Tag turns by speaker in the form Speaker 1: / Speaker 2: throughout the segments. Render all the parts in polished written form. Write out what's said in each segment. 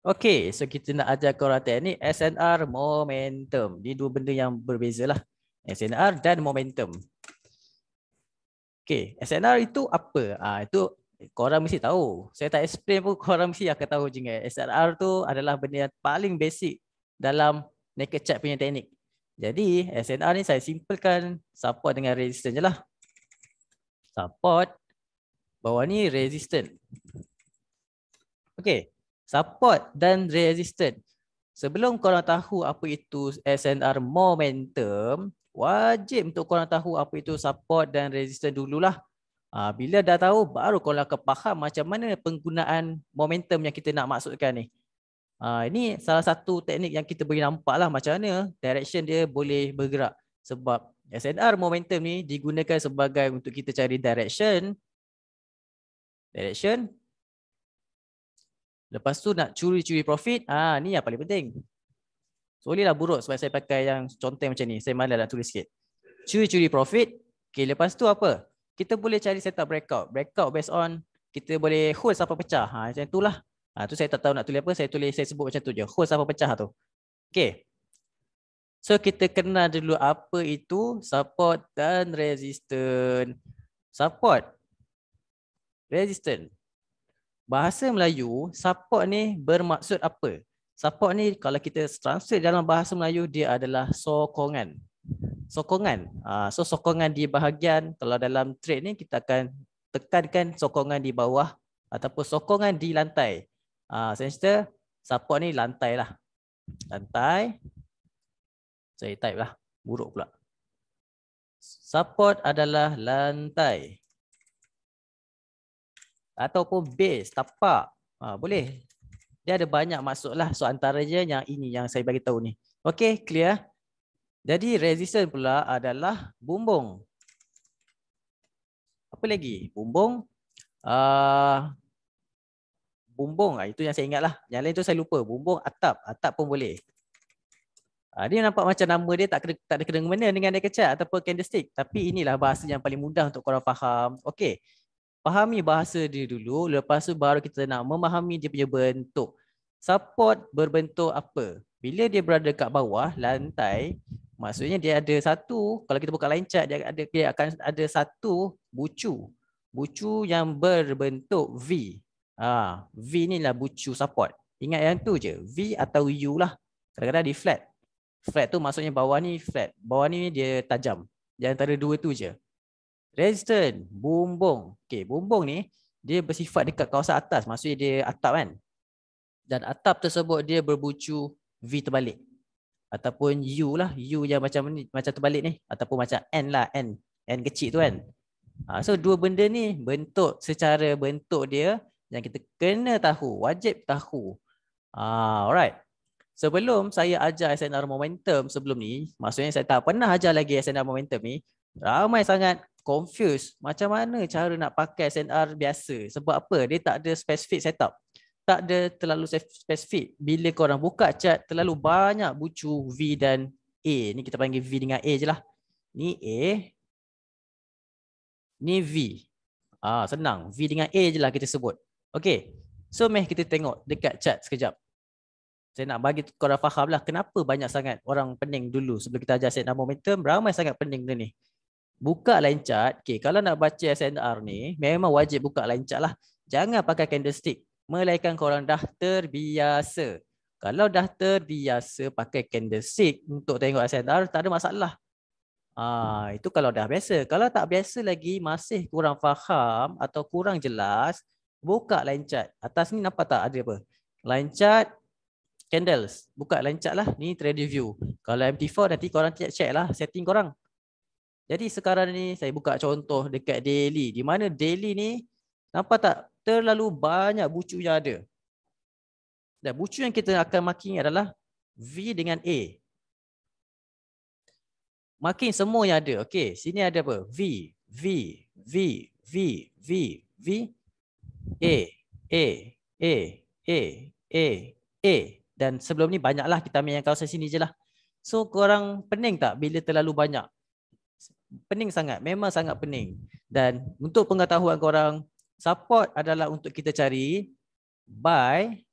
Speaker 1: Okay, so kita nak ajar korang teknik SNR momentum. Ni dua benda yang berbeza lah. SNR dan momentum. Okay, SNR itu apa? Itu korang mesti tahu. Saya tak explain pun korang mesti akan tahu je. SNR tu adalah benda yang paling basic dalam naked chart punya teknik. Jadi SNR ni saya simplekan support dengan resistance je lah. Support, bawah ni resistance. Okay, support dan resistance. Sebelum korang tahu apa itu SNR momentum, wajib untuk korang tahu apa itu support dan resistance dululah. Bila dah tahu, baru korang akan faham macam mana penggunaan momentum yang kita nak maksudkan ni. Ini salah satu teknik yang kita boleh nampak lah macam mana direction dia boleh bergerak. Sebab SNR momentum ni digunakan sebagai untuk kita cari direction. Lepas tu nak curi-curi profit. Ni yang paling penting. Soleh lah buruk sebab saya pakai yang contoh macam ni. Saya malas nak tulis sikit. Curi-curi profit. Okay, lepas tu apa? Kita boleh cari setup breakout. Breakout based on kita boleh hold sampai pecah. Macam itulah. Tu saya tak tahu nak tulis apa. Saya sebut macam tu je. Hold sampai pecah tu. Okay. So kita kenal dulu apa itu support dan resistance. Support. Resistance. Bahasa Melayu, support ni bermaksud apa? Support ni kalau kita translate dalam bahasa Melayu, dia adalah sokongan. Sokongan. So sokongan di bahagian, kalau dalam trade ni kita akan tekankan sokongan di bawah ataupun sokongan di lantai. Sensitif, support ni lantai lah. Lantai. Saya type lah. Buruk pula. Support adalah lantai. Ataupun base, tapak. Boleh. Dia ada banyak maksud lah. So antaranya yang ini yang saya bagi tahu ni. Okay, clear? Jadi resistance pula adalah bumbung. Apa lagi? Bumbung. Bumbung. Itu yang saya ingat lah. Yang lain tu saya lupa. Bumbung, atap. Atap pun boleh. Dia nampak macam nama dia tak ada kena-mena dengan naked chart ataupun candlestick. Tapi inilah bahasa yang paling mudah untuk korang faham. Okay. Fahami bahasa dia dulu, lepas tu baru kita nak memahami dia punya bentuk. Support berbentuk apa? Bila dia berada kat bawah lantai, maksudnya dia ada satu, kalau kita buka line chart, dia akan ada satu bucu. Bucu yang berbentuk V. V ni lah bucu support. Ingat yang tu je, V atau U lah. Kadang-kadang di flat. Flat tu maksudnya bawah ni flat. Bawah ni dia tajam. Di antara dua tu je. Resistance, bumbung. Okay, bumbung ni dia bersifat dekat kawasan atas. Maksudnya dia atap kan. Dan atap tersebut dia berbucu V terbalik. Ataupun U lah. U yang macam ni, macam terbalik ni. Ataupun macam N lah. N kecil tu kan. So dua benda ni bentuk secara bentuk dia yang kita kena tahu. Wajib tahu. Alright. Sebelum saya ajar SNR momentum sebelum ni. Maksudnya saya tak pernah ajar lagi SNR momentum ni. Ramai sangat confused macam mana cara nak pakai SNR biasa. Sebab apa? Dia tak ada specific setup. Tak ada terlalu spesifik. Bila korang buka chart, terlalu banyak bucu V dan A. Ni kita panggil V dengan A je lah. Ni A. Ni V. Senang. V dengan A je lah kita sebut. Okay. So, meh kita tengok dekat chart sekejap. Saya nak bagi korang faham lah kenapa banyak sangat orang pening dulu sebelum kita ajar SNR momentum. Ramai sangat pening benda ni. Buka line chart. Okay, kalau nak baca SNR ni, memang wajib buka line chart lah. Jangan pakai candlestick. Melainkan korang dah terbiasa. Kalau dah terbiasa pakai candlestick untuk tengok SNR, tak ada masalah. Itu kalau dah biasa. Kalau tak biasa lagi, masih kurang faham atau kurang jelas, buka line chart. Atas ni nampak tak ada apa? Line chart, candles. Buka line chart lah. Ni trade view. Kalau MT4 nanti korang check lah setting korang. Jadi sekarang ni saya buka contoh dekat daily. Di mana daily ni nampak tak terlalu banyak bucu yang ada. Dan bucu yang kita akan marking adalah V dengan A. Marking semua yang ada. Okey, sini ada apa? V, V, V, V, V, V, A, A, A, A, A, A. Dan sebelum ni banyaklah kita ambil yang kawasan sini je lah. So korang pening tak bila terlalu banyak? Pening sangat, memang sangat pening. Dan untuk pengetahuan korang, support adalah untuk kita cari buy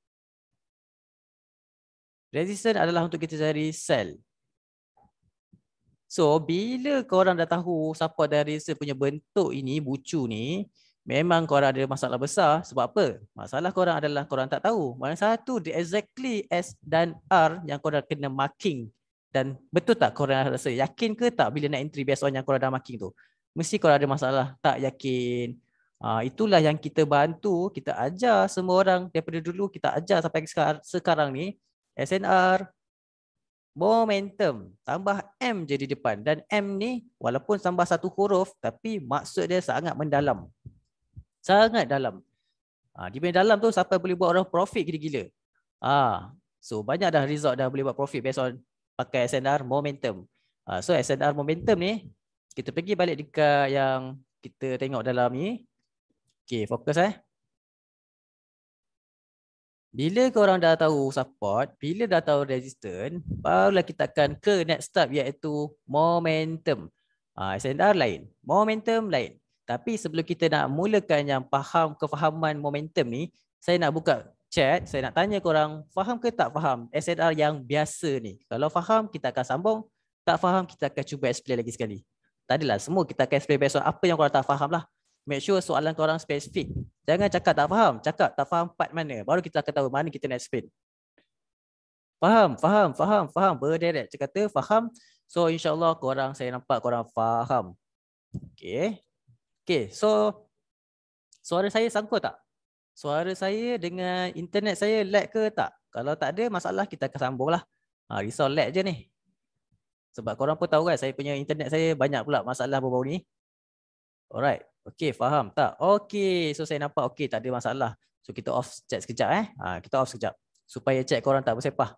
Speaker 1: Resistance adalah untuk kita cari sel. So, bila korang dah tahu support dan resistance punya bentuk ini, bucu ni, memang korang ada masalah besar. Sebab apa? Masalah korang adalah korang tak tahu. Mana satu, the exactly S dan R yang korang kena marking. Dan betul tak korang rasa yakin ke tak bila nak entry based on yang korang dah marking tu? Mesti korang ada masalah, tak yakin. Itulah yang kita bantu, kita ajar semua orang daripada dulu, kita ajar sampai sekarang ni, SNR, momentum, tambah M je di depan. Dan M ni walaupun tambah satu huruf tapi maksud dia sangat mendalam. Sangat dalam. Dia punya dalam tu sampai boleh buat orang profit gila-gila. So banyak dah result dah boleh buat profit based on pakai SNR momentum. So SNR momentum ni kita pergi balik dekat yang kita tengok dalam ni. Okay, fokus Bila korang dah tahu support, bila dah tahu resistance, barulah kita akan ke next step iaitu momentum. SNR lain, momentum lain. Tapi sebelum kita nak mulakan yang kefahaman momentum ni, saya nak buka chat, saya nak tanya korang, faham ke tak faham SNR yang biasa ni? Kalau faham, kita akan sambung. Tak faham, kita akan cuba explain lagi sekali. Tak adalah semua kita akan explain based on apa yang korang tak faham lah. Make sure soalan korang spesifik. Jangan cakap tak faham. Cakap tak faham part mana. Baru kita akan tahu mana kita nak explain. Faham. Berderet. Cakap kata faham. So insyaAllah korang, saya nampak korang faham. Okay. So suara saya sangkut tak? Suara saya dengan internet saya lag ke tak? Kalau tak ada masalah, kita akan sambung lah. Risau lag je ni. Sebab korang pun tahu kan, saya punya internet saya banyak pula masalah baru-baru ni. Alright. Okay, faham tak? Okay, so saya nampak okay, tak ada masalah. So kita off chat sekejap kita off sekejap. Supaya chat korang tak bersepah.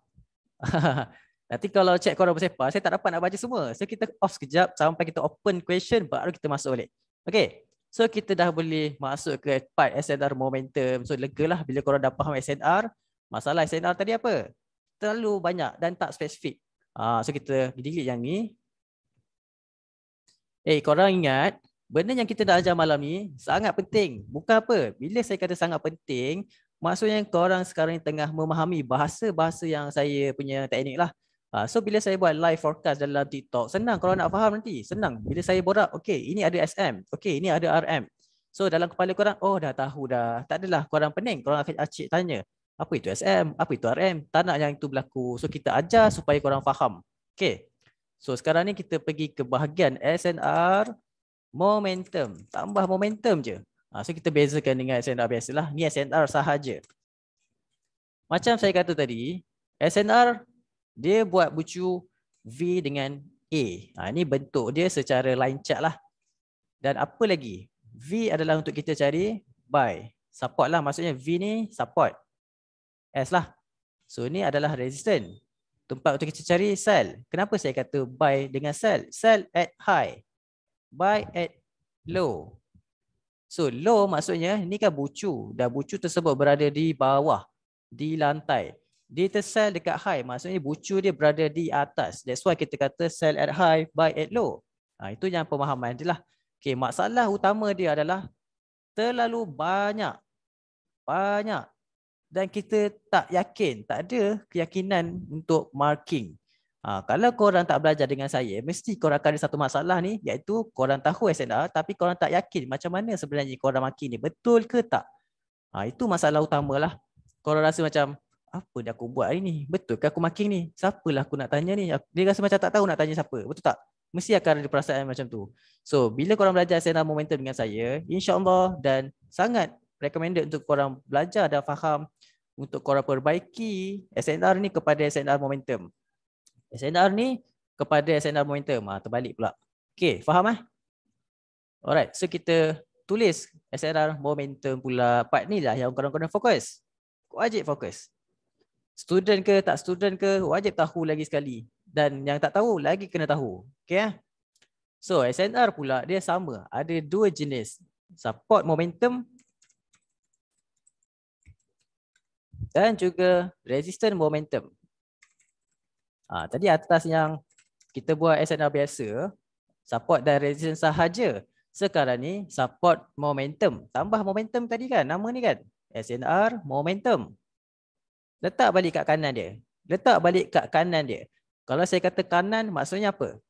Speaker 1: Nanti kalau chat korang bersepah, saya tak dapat nak baca semua. So kita off sekejap sampai kita open question, baru kita masuk balik. Okay, so kita dah boleh masuk ke part SNR momentum. So lega lah bila korang dah faham SNR. Masalah SNR tadi apa? Terlalu banyak dan tak spesifik. So kita delete yang ni. Korang ingat, benda yang kita dah ajar malam ni sangat penting. Bukan apa. Bila saya kata sangat penting, maksudnya korang sekarang ni tengah memahami bahasa-bahasa yang saya punya teknik lah. So bila saya buat live forecast dalam TikTok, senang korang nak faham nanti. Senang. Bila saya borak, okay, ini ada SM. Okay, ini ada RM. So dalam kepala korang, oh dah tahu dah. Tak adalah korang pening. Korang akan acik tanya, apa itu SM? Apa itu RM? Tak nak yang itu berlaku. So kita ajar supaya korang faham. Okay. So sekarang ni kita pergi ke bahagian SNR momentum. Tambah momentum je. So kita bezakan dengan SNR biasalah. Ni SNR sahaja. Macam saya kata tadi, SNR dia buat bucu V dengan A. Ini bentuk dia secara line chart lah. Dan apa lagi? V adalah untuk kita cari buy. Support lah. Maksudnya V ni support. S lah. So ni adalah resistance. Tempat untuk kita cari sell. Kenapa saya kata buy dengan sell? Sell at high. Buy at low. So low maksudnya ni kan bucu. Dan bucu tersebut berada di bawah. Di lantai. Dia tersell dekat high. Maksudnya bucu dia berada di atas. That's why kita kata sell at high, buy at low. Itu yang pemahaman dia lah. Okay, masalah utama dia adalah terlalu banyak. Banyak. Dan kita tak yakin, tak ada keyakinan untuk marking. Kalau korang tak belajar dengan saya, mesti korang akan ada satu masalah ni, iaitu korang tahu SNR tapi korang tak yakin macam mana sebenarnya korang marking ni, betul ke tak? Itu masalah utama lah. Korang rasa macam, apa dah aku buat hari ni? Betul ke aku marking ni? Siapalah aku nak tanya ni? Dia rasa macam tak tahu nak tanya siapa, betul tak? Mesti akan ada perasaan macam tu. So, bila korang belajar SNR momentum dengan saya, insyaAllah dan sangat recommended untuk korang belajar dan faham untuk korang perbaiki SNR ni kepada SNR momentum. SNR ni kepada SNR momentum. Terbalik pula. Okay, faham Alright, so kita tulis SNR momentum pula. Part ni lah yang korang-korang fokus. Wajib fokus. Student ke tak student ke, wajib tahu lagi sekali. Dan yang tak tahu, lagi kena tahu. Okay So SNR pula dia sama. Ada dua jenis. Support momentum dan juga resistance momentum. Tadi atas yang kita buat SNR biasa, support dan resistance sahaja. Sekarang ni support momentum. Tambah momentum tadi kan, nama ni kan. SNR momentum. Letak balik kat kanan dia. Letak balik kat kanan dia. Kalau saya kata kanan, maksudnya apa?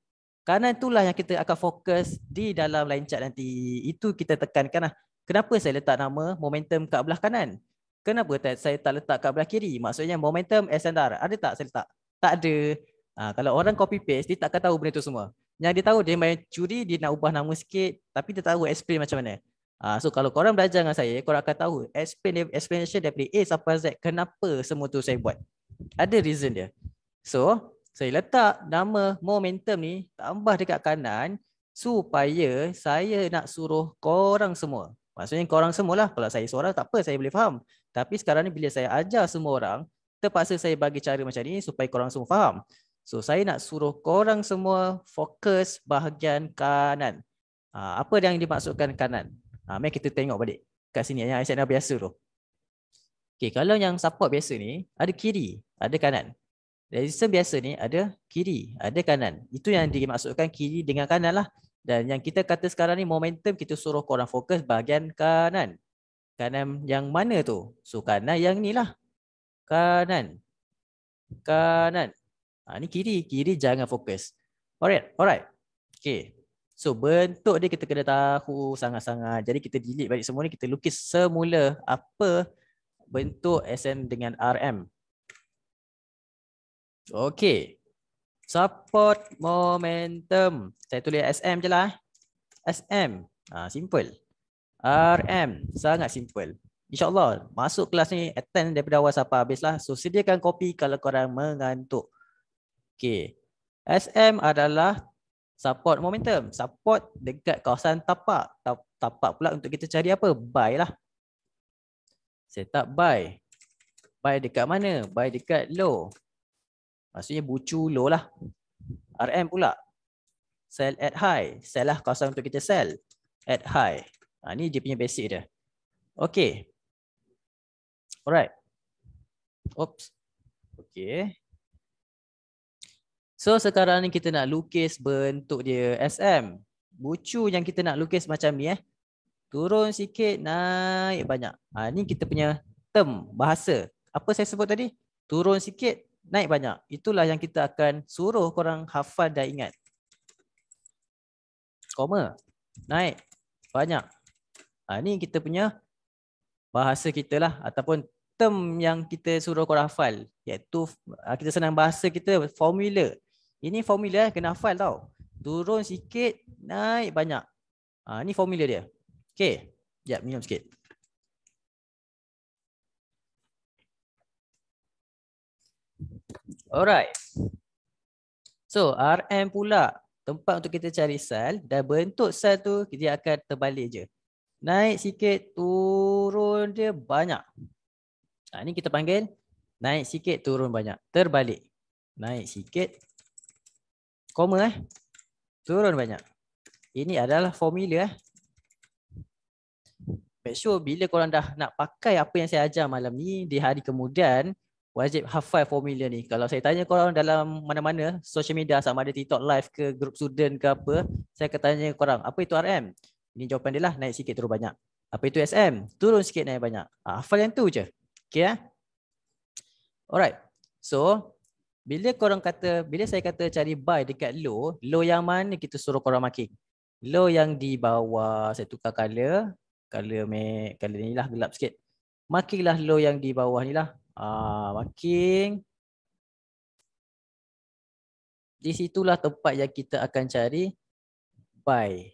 Speaker 1: Kanan itulah yang kita akan fokus di dalam line chart nanti. Itu kita tekankan lah. Kenapa saya letak nama momentum kat belah kanan? Kenapa saya tak letak kat belah kiri? Maksudnya momentum SNR. Ada tak saya letak? Tak ada. Kalau orang copy paste, dia takkan tahu benda tu semua. Yang dia tahu dia main curi, dia nak ubah nama sikit, tapi dia tahu explain macam mana. So kalau korang belajar dengan saya, korang akan tahu explanation daripada A sampai Z, kenapa semua tu saya buat. Ada reason dia. So, saya letak nama momentum ni tambah dekat kanan supaya saya nak suruh korang semua. Maksudnya korang semualah. Kalau saya seorang tak apa, saya boleh faham. Tapi sekarang ni bila saya ajar semua orang, terpaksa saya bagi cara macam ni supaya korang semua faham. So, saya nak suruh korang semua fokus bahagian kanan. Apa yang dimaksudkan kanan? Mari kita tengok balik kat sini yang saya dah biasa tu. Okay, kalau yang support biasa ni, ada kiri, ada kanan. Resistance biasa ni ada kiri, ada kanan. Itu yang dimaksudkan kiri dengan kanan lah. Dan yang kita kata sekarang ni momentum, kita suruh korang fokus bahagian kanan. Kanan yang mana tu? So kanan yang ni lah. Kanan. Kanan. Ni kiri. Kiri jangan fokus. Alright. Okay. So bentuk dia kita kena tahu sangat-sangat. Jadi kita delete balik semua ni. Kita lukis semula apa bentuk SN dengan RM. Okay. Support momentum. Saya tulis SM je lah. SM. Simple. RM. Sangat simple. InsyaAllah masuk kelas ni attend daripada awal sampai habis lah. So sediakan kopi kalau korang mengantuk. Okay. SM adalah support momentum. Support dekat kawasan tapak. Tapak pula untuk kita cari apa? Buy lah. Set up buy. Buy dekat mana? Buy dekat low. Maksudnya bucu low lah. RM pula. Sell at high. Sell lah kawasan untuk kita sell. At high. Ni dia punya basic dia. Okay. Alright. Oops. Okay. So sekarang ni kita nak lukis bentuk dia SM. Bucu yang kita nak lukis macam ni Turun sikit, naik banyak. Ni kita punya term, bahasa. Apa saya sebut tadi? Turun sikit, naik banyak. Itulah yang kita akan suruh korang hafal dan ingat. Koma, naik banyak. Ni kita punya bahasa kita lah. Ataupun term yang kita suruh korang hafal. Iaitu kita senang bahasa kita, formula. Ini formula kena hafal tau. Turun sikit, naik banyak. Ni formula dia. Okay. Sekejap, minum sikit. Alright. So, RM pula tempat untuk kita cari sel dan bentuk sel tu kita akan terbalik je. Naik sikit, turun dia banyak. Ni kita panggil naik sikit, turun banyak. Terbalik. Naik sikit. Koma turun banyak. Ini adalah formula Make sure bila korang dah nak pakai apa yang saya ajar malam ni di hari kemudian, wajib hafal formula ni. Kalau saya tanya korang dalam mana-mana social media, sama ada TikTok live ke, group student ke apa, saya akan tanya korang, apa itu RM? Ini jawapan dia lah, naik sikit turun banyak. Apa itu SM? Turun sikit naik banyak. Hafal yang tu je. Okay. Alright. So, bila saya kata cari buy dekat low yang mana kita suruh korang marking? Low yang di bawah, saya tukar color. Color ni lah gelap sikit. Marking lah low yang di bawah ni lah. Marking. Di situlah tempat yang kita akan cari buy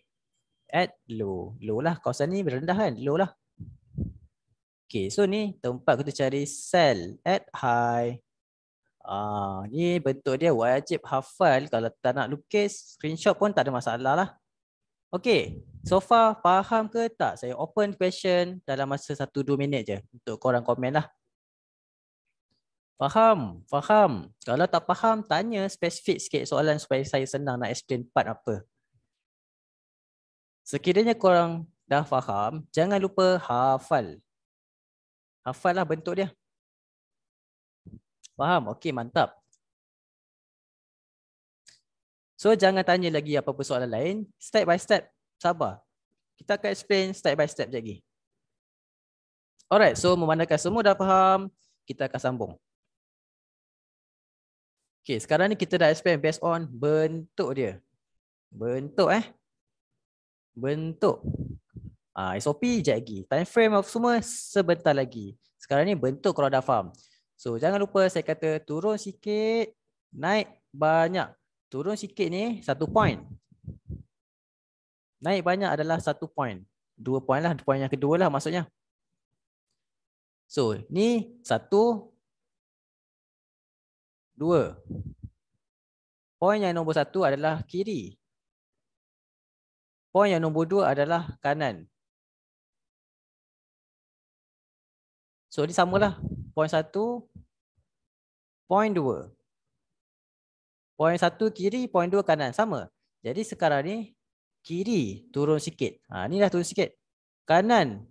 Speaker 1: at low. Low lah, kawasan ni rendah kan? Low lah. Okay, so ni tempat kita cari sell at high. Ni bentuk dia wajib hafal. Kalau tak nak lukis, screenshot pun tak ada masalah lah. Okay, so far faham ke tak? Saya open question dalam masa 1-2 minit je untuk korang komen lah. Faham? Kalau tak faham, tanya spesifik sikit soalan supaya saya senang nak explain part apa. Sekiranya korang dah faham, jangan lupa hafal. Hafal lah bentuk dia. Faham? Okay, mantap. So jangan tanya lagi apa-apa soalan lain. Step by step. Sabar. Kita akan explain step by step lagi. Alright, so memandangkan semua dah faham, kita akan sambung. Okay, sekarang ni kita dah explain based on bentuk dia. Bentuk bentuk. SOP je lagi. Time frame of semua sebentar lagi. Sekarang ni bentuk kalau dah faham. So jangan lupa saya kata turun sikit, naik banyak. Turun sikit ni 1 point. Naik banyak adalah 1 point. 2 point lah, point yang kedua lah maksudnya. So ni 1, 2. Point yang nombor 1 adalah kiri. Point yang nombor 2 adalah kanan. So ni samalah. Point 1, point 2. Point 1 kiri, point 2 kanan. Sama. Jadi sekarang ni kiri turun sikit. Ni dah turun sikit. Kanan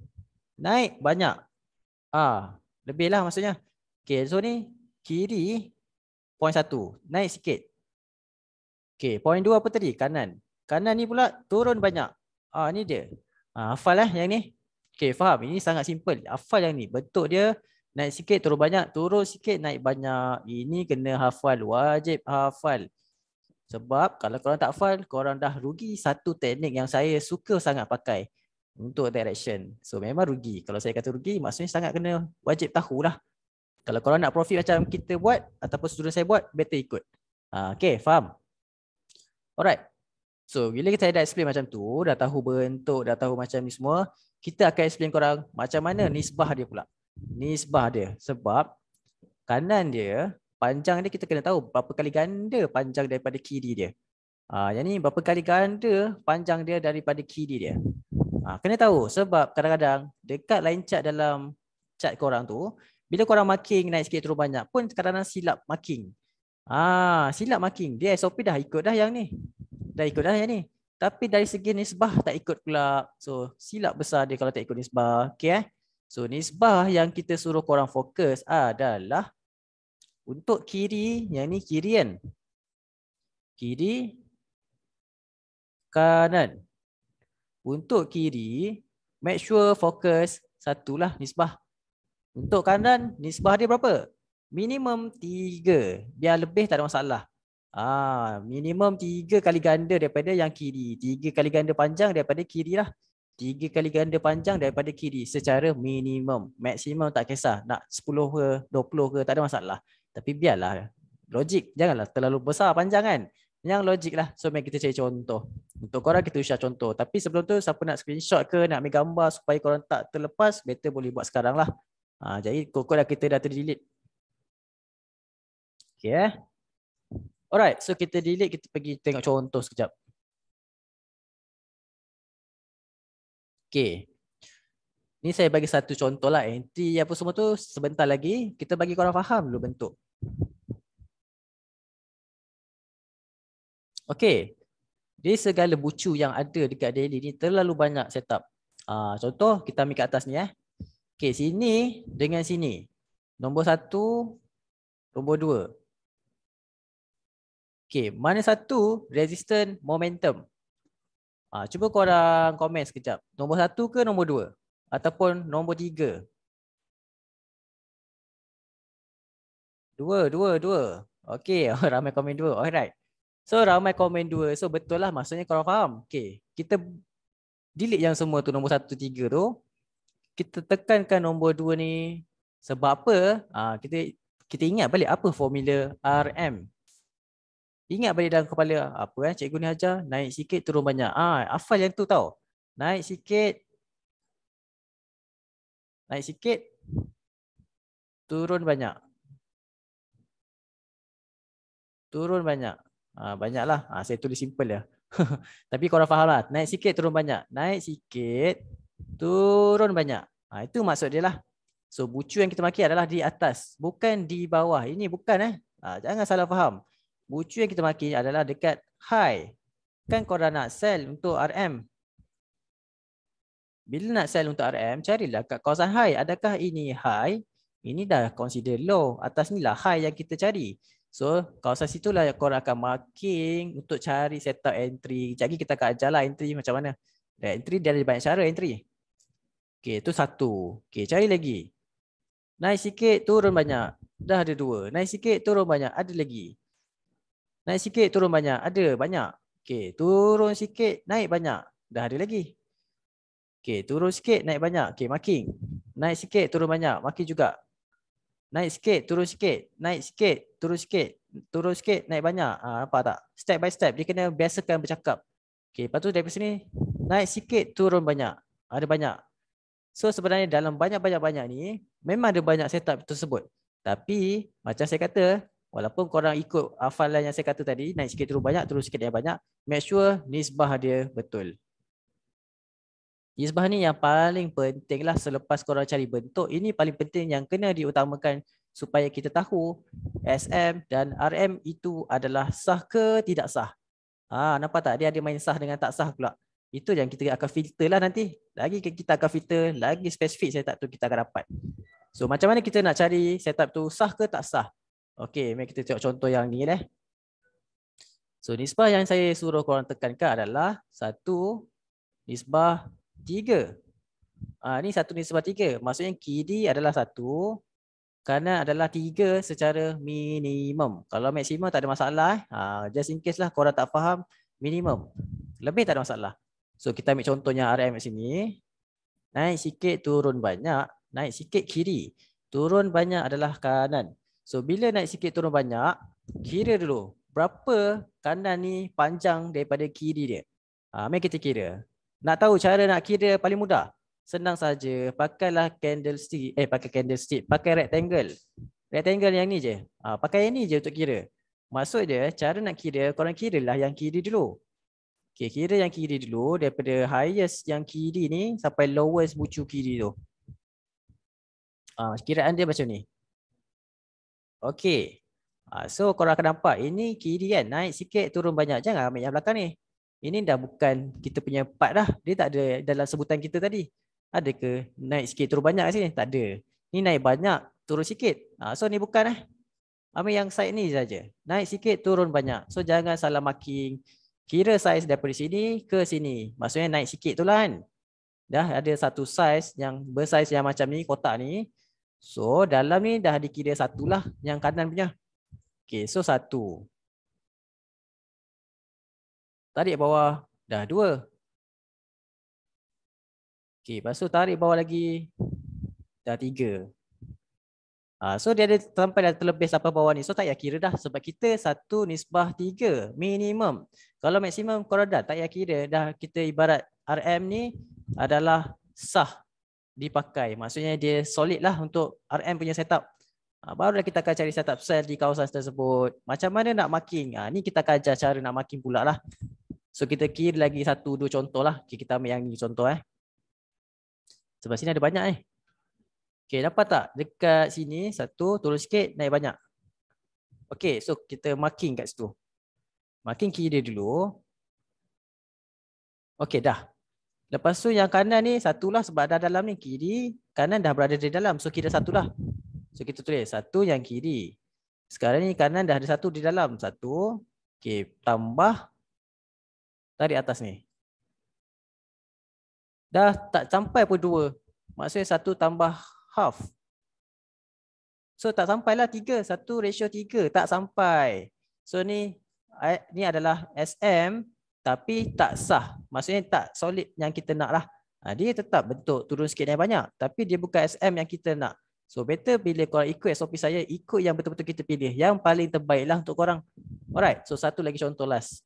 Speaker 1: naik banyak. Lebih lah maksudnya. Okay, so ni kiri point 1 naik sikit. Okay, point 2 apa tadi? Kanan. Kanan ni pula turun banyak. Ni dia. Hafal lah yang ni. Okay, faham? Ini sangat simple. Hafal yang ni. Bentuk dia naik sikit, turun banyak. Turun sikit, naik banyak. Ini kena hafal. Wajib hafal. Sebab kalau korang tak hafal, korang dah rugi satu teknik yang saya suka sangat pakai untuk direction. So memang rugi. Kalau saya kata rugi, maksudnya sangat kena wajib tahulah. Kalau korang nak profit macam kita buat, ataupun student saya buat, better ikut. Okay, faham? Alright. So bila kita dah explain macam tu, dah tahu bentuk, dah tahu macam ni semua, kita akan explain korang macam mana nisbah dia pula. Nisbah dia. Sebab kanan dia, panjang dia kita kena tahu berapa kali ganda panjang daripada kiri dia. Yang ni berapa kali ganda panjang dia daripada kiri dia. Kena tahu sebab kadang-kadang dekat line chart dalam chart korang tu, bila korang marking naik sikit turun banyak pun kadang-kadang silap marking. Silap marking. Dia SOP dah ikut dah yang ni. Dah ikut dah yang ni. Tapi dari segi nisbah tak ikut pula. So silap besar dia kalau tak ikut nisbah. Okay So nisbah yang kita suruh korang fokus adalah untuk kiri, yang ni kiri kan. Kiri, kanan. Untuk kiri, make sure fokus satulah nisbah. Untuk kanan, nisbah dia berapa? Minimum 3. Biar lebih tak ada masalah. Minimum 3 kali ganda daripada yang kiri. 3 kali ganda panjang daripada kiri lah. 3 kali ganda panjang daripada kiri secara minimum. Maksimum tak kisah. Nak 10 ke 20 ke tak ada masalah. Tapi biarlah logik. Janganlah terlalu besar panjang kan. Yang logik lah. So mari kita cari contoh. Untuk korang kita share contoh. Tapi sebelum tu siapa nak screenshot ke nak ambil gambar supaya korang tak terlepas, better boleh buat sekarang lah. Jadi kok dah kita dah terdelete. Okay Alright, so kita delete, kita pergi tengok contoh sekejap. Okay. Ni saya bagi satu contoh lah. Entry apa semua tu sebentar lagi. Kita bagi korang faham dulu bentuk. Okay. Di segala bucu yang ada dekat daily ni terlalu banyak setup. Contoh kita ambil kat atas ni Okay, sini dengan sini. Nombor 1, nombor 2. Okay, mana satu resistant momentum? Cuba korang komen sekejap. Nombor 1 ke nombor 2? Ataupun nombor 3? 2. Okay, ramai komen 2. Alright. So ramai komen 2. So betul lah maksudnya korang faham. Okay, kita delete yang semua tu nombor 1, 3 tu. Kita tekankan nombor 2 ni. Sebab apa? Kita ingat balik apa formula RM. Ingat balik dalam kepala apa cikgu ni ajar, naik sikit turun banyak. Hafal yang tu tau. Naik sikit turun banyak. Turun banyak. Banyaklah. Saya tulis simple ya. Tapi korang faham lah. Naik sikit turun banyak. Naik sikit turun banyak. Itu maksud dia lah. So bucu yang kita maki adalah di atas, bukan di bawah. Ini bukan jangan salah faham. Bucu yang kita maki adalah dekat high. Kan korang nak sell untuk RM. Bila nak sell untuk RM, carilah kat kawasan high. Adakah ini high? Ini dah consider low. Atas ni lah high yang kita cari. So kawasan situlah korang akan marking untuk cari setup entry. Sekejap lagi kita akan ajar lah entry macam mana. Entry dia ada banyak cara entry. Okay, itu satu. Okay, cari lagi. Naik sikit, turun banyak. Dah ada 2. Naik sikit, turun banyak. Ada lagi. Naik sikit, turun banyak. Ada, banyak. Okey, turun sikit, naik banyak. Dah ada lagi. Okey, turun sikit, naik banyak. Okey, marking. Naik sikit, turun banyak. Marking juga. Naik sikit, turun sikit. Naik sikit, turun sikit. Turun sikit, naik banyak. Nampak tak? Step by step. Dia kena biasakan bercakap. Okey, lepas tu dari sini, naik sikit, turun banyak. Ada banyak. So sebenarnya dalam banyak-banyak ni, memang ada banyak setup tersebut. Tapi macam saya kata, walaupun korang ikut hafalan yang saya kata tadi, naik sikit turun sikit naik banyak, make sure nisbah dia betul. Nisbah ni yang paling penting lah selepas korang cari bentuk. Ini paling penting yang kena diutamakan supaya kita tahu SM dan RM itu adalah sah ke tidak sah. Nampak tak? Dia ada main sah dengan tak sah pula. Itu yang kita akan filter lah nanti. Lagi kita akan filter, lagi spesifik setup tu kita akan dapat. So macam mana kita nak cari setup tu sah ke tak sah? Okey, mari kita tengok contoh yang ni lah. So nisbah yang saya suruh korang tekankan adalah 1 nisbah 3. Ni 1 nisbah 3. Maksudnya kiri adalah 1, kanan adalah 3 secara minimum. Kalau maksimum tak ada masalah. Just in case lah korang tak faham, minimum. Lebih tak ada masalah. So kita ambil contohnya RM kat sini. Naik sikit, turun banyak. Naik sikit kiri. Turun banyak adalah kanan. So bila naik sikit, turun banyak, kira dulu. Berapa kanan ni panjang daripada kiri dia? Mari kita kira. Nak tahu cara nak kira paling mudah? Senang saja. Pakailah candlestick. Pakai candlestick. Pakai rectangle. Rectangle yang ni je. Pakai yang ni je untuk kira. Maksud dia, cara nak kira, korang kira lah yang kiri dulu. Okay, kira yang kiri dulu daripada highest yang kiri ni sampai lowest bucu kiri tu. Kiraan dia macam ni. Okay. So korang akan nampak ini kiri kan, naik sikit turun banyak. Jangan ambil yang belakang ni. Ini dah bukan kita punya part dah. Dia tak ada dalam sebutan kita tadi. Ada ke naik sikit turun banyak kat sini? Tak ada. Ni naik banyak turun sikit. So ni bukan Ambil yang side ni saja. Naik sikit turun banyak. So jangan salah marking. Kira saiz daripada sini ke sini. Maksudnya naik sikit tu lah kan. Dah ada satu saiz yang bersaiz yang macam ni, kotak ni. So dalam ni dah dikira satu lah yang kanan punya. Okay, so 1. Tarik bawah, dah 2. Okay, lepas tu tarik bawah lagi, dah 3. So dia ada sampai dah terlebih sampai bawah ni. So tak payah kira dah sebab kita 1 nisbah 3 minimum. Kalau maksimum korang dah tak payah kira. Dah kita ibarat RM ni adalah sah dipakai. Maksudnya dia solid lah untuk RM punya setup. Barulah kita akan cari setup sell di kawasan tersebut. Macam mana nak marking? Ni kita akan ajar cara nak marking pula lah. So kita kira lagi 1-2 contoh lah. Okay, kita ambil yang ni contoh Sebab sini ada banyak Okay, dapat tak? Dekat sini 1, turun sikit, naik banyak. Okay, so kita marking kat situ. Marking kiri dulu. Okay, dah. Lepas tu yang kanan ni 1 lah sebab dah dalam ni. Kiri, kanan dah berada di dalam. So kira 1 lah. So kita tulis 1 yang kiri. Sekarang ni kanan dah ada 1 di dalam. 1. Okay, tambah. Tarik atas ni. Dah tak sampai pun 2. Maksudnya 1 tambah half. So tak sampailah 3. 1 ratio 3. Tak sampai. So ni adalah SM tapi tak sah. Maksudnya tak solid yang kita nak lah. Dia tetap bentuk turun sikit dan banyak. Tapi dia bukan SM yang kita nak. So better bila korang ikut SOP saya, ikut yang betul-betul kita pilih. Yang paling terbaik lah untuk korang. Alright, so satu lagi contoh last.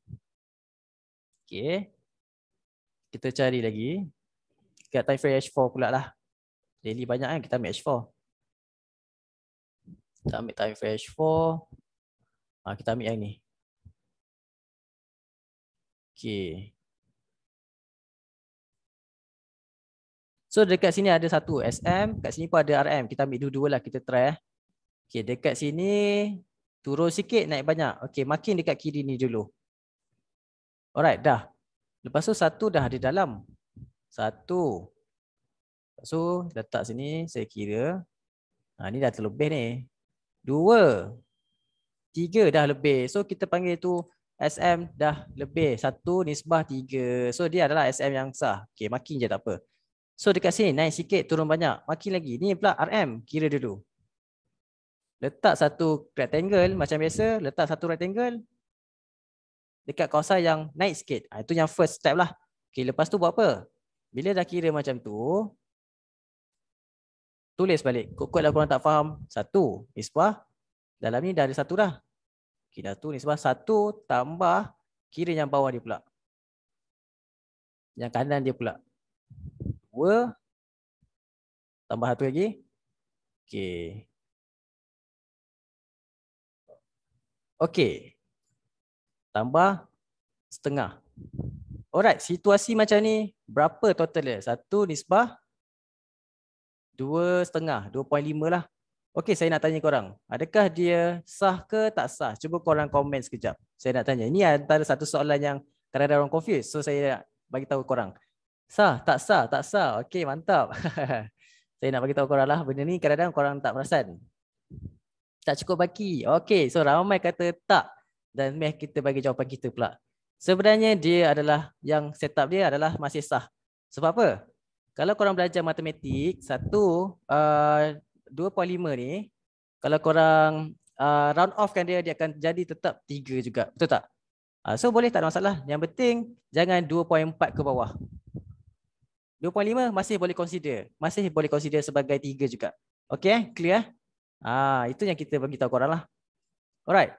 Speaker 1: Okay. Kita cari lagi. Kat time frame H4 pula lah. Daily banyak kan, kita ambil H4. Kita ambil time frame H4. Kita ambil yang ni. Okay. So dekat sini ada 1 SM, kat sini pun ada RM. Kita ambil dua-dua lah, kita try Okay, dekat sini turun sikit, naik banyak. Okay, makin dekat kiri ni dulu. Alright, dah. Lepas tu 1 dah ada dalam. 1. Lepas tu letak sini, saya kira. Ni dah terlebih ni. 2. 3 dah lebih. So kita panggil tu SM dah lebih. 1 nisbah 3. So dia adalah SM yang sah. Okay, makin je tak apa. So dekat sini naik sikit, turun banyak. Makin lagi. Ni pula RM. Kira dulu. Letak satu rectangle macam biasa. Letak satu rectangle. dekat kawasan yang naik sikit. Itu yang first step lah. Okay, lepas tu buat apa? Bila dah kira macam tu, tulis balik. Kot-kot lah korang tak faham. 1 nisbah. Dalam ni dah ada 1 dah. Okay, dah tu nisbah 1 tambah kira yang bawah dia pula. Yang kanan dia pula. 2 tambah 1 lagi. Okay. Okay. Tambah setengah. Alright, situasi macam ni berapa total dia? 1 nisbah 2,5, 2.5 lah. Okey, saya nak tanya korang. Adakah dia sah ke tak sah? Cuba korang komen sekejap. Saya nak tanya. Ini antara satu soalan yang kadang-kadang orang confuse. So, saya nak bagi tahu korang. Sah, tak sah, tak sah. Okey, mantap. Saya nak bagi tahu korang lah. Benda ni kadang-kadang korang tak perasan. Tak cukup baki. Okey, so ramai kata tak. Dan meh kita bagi jawapan kita pula. Sebenarnya dia adalah, yang setup dia adalah masih sah. Sebab apa? Kalau korang belajar matematik, 2.5 ni, kalau korang round off kan dia akan jadi tetap 3 juga. Betul tak? So boleh, tak ada masalah. Yang penting jangan 2.4 ke bawah. 2.5 masih boleh consider. Masih boleh consider sebagai 3 juga. Okay, clear? Itu yang kita bagi tahu korang lah. Alright.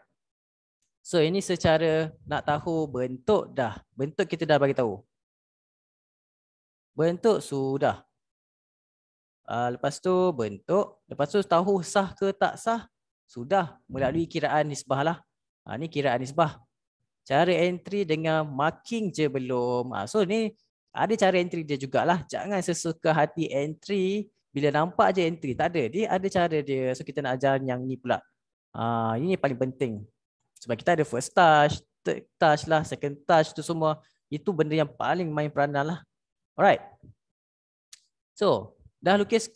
Speaker 1: So ini secara nak tahu bentuk dah. Bentuk kita dah bagi tahu. Bentuk sudah. Lepas tu bentuk. Lepas tu tahu sah ke tak sah. Sudah melalui kiraan nisbah lah. Ni kiraan nisbah. Cara entry dengan marking je belum. So ni ada cara entry dia jugalah. Jangan sesuka hati entry. Bila nampak je entry. Tak ada. Dia ada cara dia. So kita nak ajar yang ni pula. Ini paling penting. Sebab kita ada first touch, third touch lah, second touch tu semua. Itu benda yang paling main peranan lah. Alright. So, dah lukis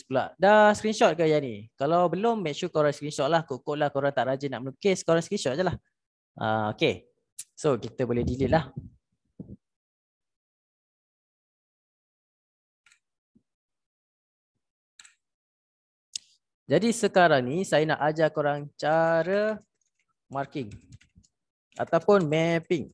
Speaker 1: pula. Dah screenshot ke yang ni? Kalau belum, make sure korang screenshot lah. Kok lah korang tak rajin nak melukis, korang screenshot je lah. Okay. So, kita boleh delete lah. Jadi sekarang ni saya nak ajar korang cara marking ataupun mapping.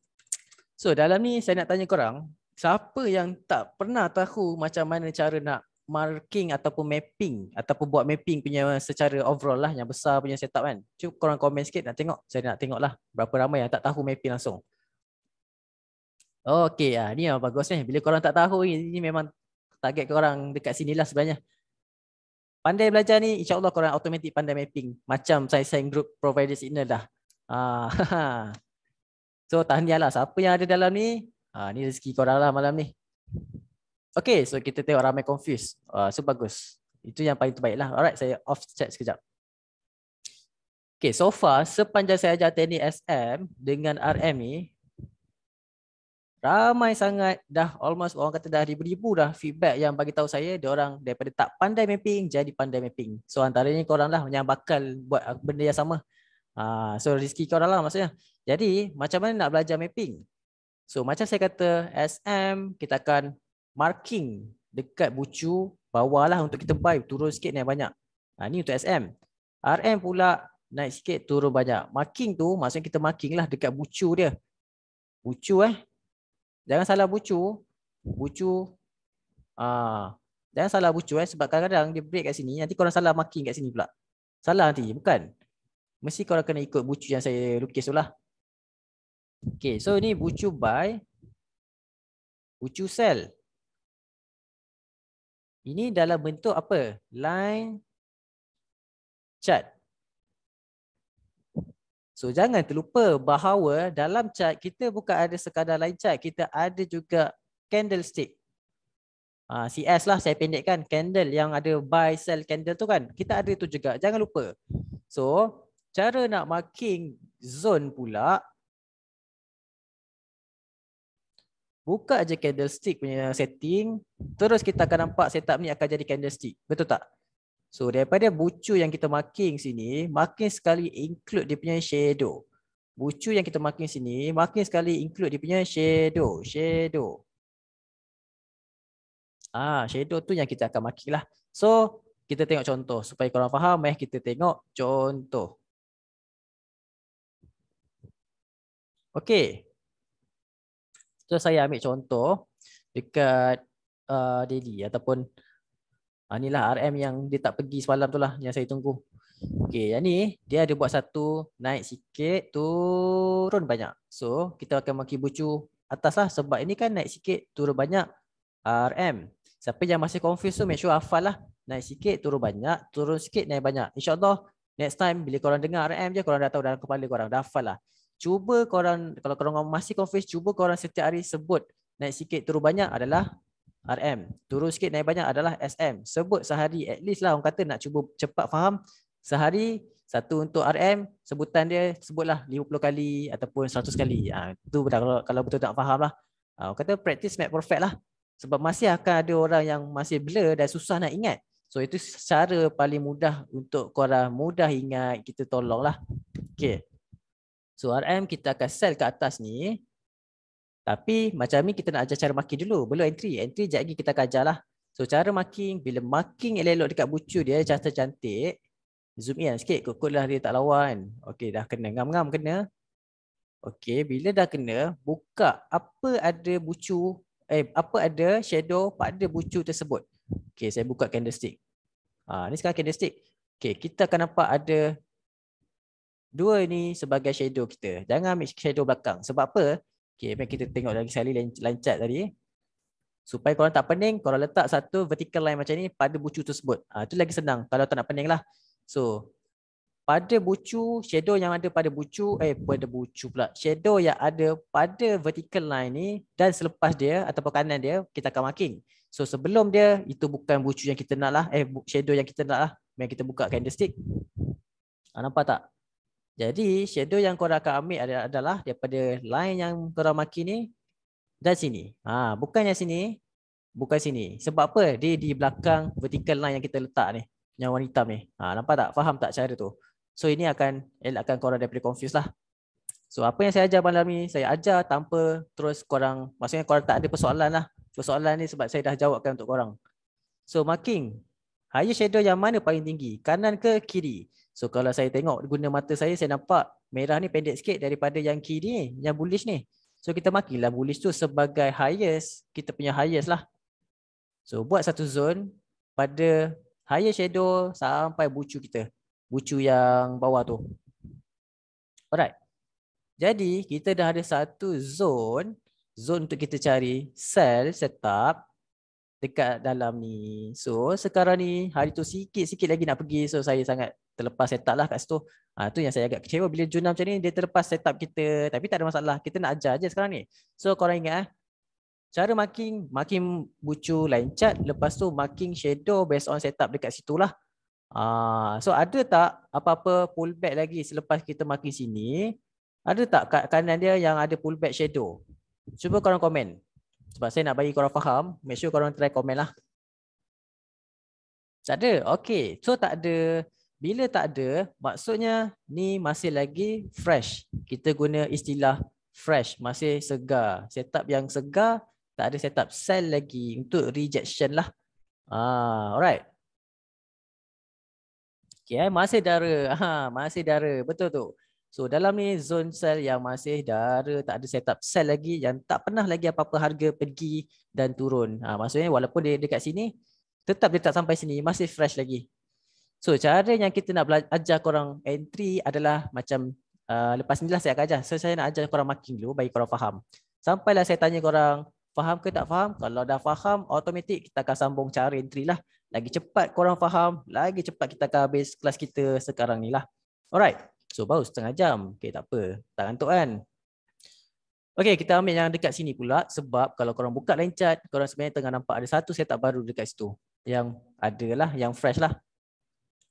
Speaker 1: So dalam ni saya nak tanya korang, siapa yang tak pernah tahu macam mana cara nak marking ataupun mapping ataupun buat mapping punya secara overall lah, yang besar punya setup kan? Cuba korang komen sikit nak tengok. Saya nak tengok lah berapa ramai yang tak tahu mapping langsung. Okey, ni yang bagus ni. Bila korang tak tahu ini memang target korang dekat sini lah sebenarnya. Pandai belajar ni, insyaAllah korang automatik pandai mapping. Macam saya group provider signal dah. So tahniah lah siapa yang ada dalam ni. Ni rezeki korang lah malam ni. Okay, so kita tengok ramai confused. So bagus. Itu yang paling terbaik lah. Alright, saya off chat sekejap. Okay, so far sepanjang saya ajar teknik SM dengan RM ni, ramai sangat dah, almost orang kata dah ribu-ribu dah feedback yang bagi tahu saya dia orang daripada tak pandai mapping jadi pandai mapping. So antaranya korang lah yang bakal buat benda yang sama. So rezeki korang lah maksudnya. Jadi macam mana nak belajar mapping? So macam saya kata SM kita akan marking dekat bucu bawah lah untuk kita buy, turun sikit naik banyak. Ni untuk SM. RM pula naik sikit turun banyak. Marking tu maksudnya kita marking lah dekat bucu dia. Bucu jangan salah bucu. Bucu. Jangan salah bucu sebab kadang-kadang dia break kat sini. Nanti korang salah marking kat sini pula. Salah nanti. Bukan. Mesti korang kena ikut bucu yang saya lukis tu lah. Okay. So ni bucu buy. Bucu sell. Ini dalam bentuk apa? Line chart. So jangan terlupa bahawa dalam chart kita bukan ada sekadar line chart, kita ada juga candlestick. CS lah saya pendekkan, candle yang ada buy sell candle tu kan. Kita ada tu juga, jangan lupa. So cara nak marking zone pula, buka aja candlestick punya setting, terus kita akan nampak setup ni akan jadi candlestick. Betul tak? So daripada bucu yang kita marking sini, makin sekali include dia punya shadow. Bucu yang kita marking sini, makin sekali include dia punya shadow. Shadow tu yang kita akan marking lah. So kita tengok contoh supaya korang faham. Kita tengok contoh. Okey. So saya ambil contoh dekat daily ataupun inilah RM yang dia tak pergi semalam tu lah yang saya tunggu. Okey, yang ni dia ada buat satu naik sikit, turun banyak. So kita akan maki bucu atas lah sebab ini kan naik sikit, turun banyak RM. Siapa yang masih confused tu make sure hafal lah. Naik sikit, turun banyak, turun sikit, naik banyak. InsyaAllah next time bila korang dengar RM je, korang dah tahu dalam kepala korang, dah hafal lah. Cuba korang, kalau korang masih confused, cuba korang setiap hari sebut naik sikit, turun banyak adalah RM. Turun sikit, naik banyak adalah SM. Sebut sehari, at least lah orang kata nak cuba cepat faham. Sehari, satu untuk RM, sebutan dia sebutlah 50 kali ataupun 100 kali. Itu kalau betul tak faham lah. Orang kata practice make perfect lah. Sebab masih akan ada orang yang masih blur dan susah nak ingat. So itu cara paling mudah untuk korang mudah ingat, kita tolonglah. Okay. So RM kita akan sell ke atas ni. Tapi macam ni kita nak ajar cara marking dulu. Belum entry. Entry sekejap lagi kita akan ajar lah. So cara marking, bila marking elok-elok dekat bucu dia cantik-cantik, zoom in sikit, kot-kot lah dia tak lawa kan. Okey, dah kena. Ngam-ngam kena. Okey, bila dah kena, buka apa ada bucu, apa ada shadow pada bucu tersebut. Okey, saya buka candlestick. Ni sekarang candlestick. Okey, kita akan nampak ada dua ni sebagai shadow kita. Jangan ambil shadow belakang. Sebab apa? Okay, mari kita tengok lagi sekali lancat tadi. Supaya korang tak pening, korang letak satu vertical line macam ni pada bucu tersebut. Itu lagi senang kalau tak nak pening lah. So, pada bucu, shadow yang ada pada bucu, pada bucu pula. Shadow yang ada pada vertical line ni dan selepas dia ataupun kanan dia, kita akan marking. So, sebelum dia, itu bukan bucu yang kita nak lah. Shadow yang kita nak lah. Mari kita buka candlestick. Nampak tak? Jadi shadow yang korang akan ambil adalah daripada line yang korang marking ni dan sini. Bukan yang sini, bukan sini. Sebab apa? Dia di belakang vertical line yang kita letak ni, yang warna hitam ni. Nampak tak? Faham tak cara tu? So ini akan elakkan korang daripada confuse lah. So apa yang saya ajar malam ni, saya ajar tanpa terus korang, maksudnya korang tak ada persoalan lah. Persoalan ni sebab saya dah jawabkan untuk korang. So marking, higher shadow yang mana paling tinggi? Kanan ke kiri? So kalau saya tengok guna mata saya nampak merah ni pendek sikit daripada yang kiri ni, yang bullish ni. So kita marking lah bullish tu sebagai highest, kita punya highest lah. So buat satu zone pada higher shadow sampai bucu kita. Bucu yang bawah tu. Alright. Jadi kita dah ada satu zone untuk kita cari sell setup dekat dalam ni. So sekarang ni hari tu sikit-sikit lagi nak pergi. So saya sangat terlepas setup lah kat situ. Tu yang saya agak kecewa bila Junam macam ni dia terlepas setup kita. Tapi tak ada masalah. Kita nak ajar je sekarang ni. So korang ingat cara marking bucu line chart. Lepas tu marking shadow based on setup dekat situ lah. So ada tak apa-apa pullback lagi selepas kita marking sini? Ada tak kat kanan dia yang ada pullback shadow? Cuba korang komen. Sebab saya nak bagi korang faham, make sure korang try komen lah. Tak ada? Okay. So tak ada. Bila tak ada, maksudnya ni masih lagi fresh. Kita guna istilah fresh, masih segar. Setup yang segar, tak ada setup sell lagi untuk rejection lah. Alright. Okay, masih dara. Masih dara. Betul tu. So dalam ni zone sell yang masih dara, tak ada setup sell lagi, yang tak pernah lagi apa-apa harga pergi dan turun. Maksudnya walaupun dia dekat sini, tetap dia tak sampai sini, masih fresh lagi. So cara yang kita nak ajar korang entry adalah macam lepas ni lah saya akan ajar. So saya nak ajar korang marking dulu bagi korang faham. Sampailah saya tanya korang, faham ke tak faham? Kalau dah faham, automatik kita akan sambung cara entry lah. Lagi cepat korang faham, lagi cepat kita akan habis kelas kita sekarang ni lah. Alright. So baru setengah jam. Okay, tak apa. Tak ngantuk kan? Okay, kita ambil yang dekat sini pula. Sebab kalau korang buka line chart, korang sebenarnya tengah nampak ada satu setup baru dekat situ. Yang ada lah, yang fresh lah.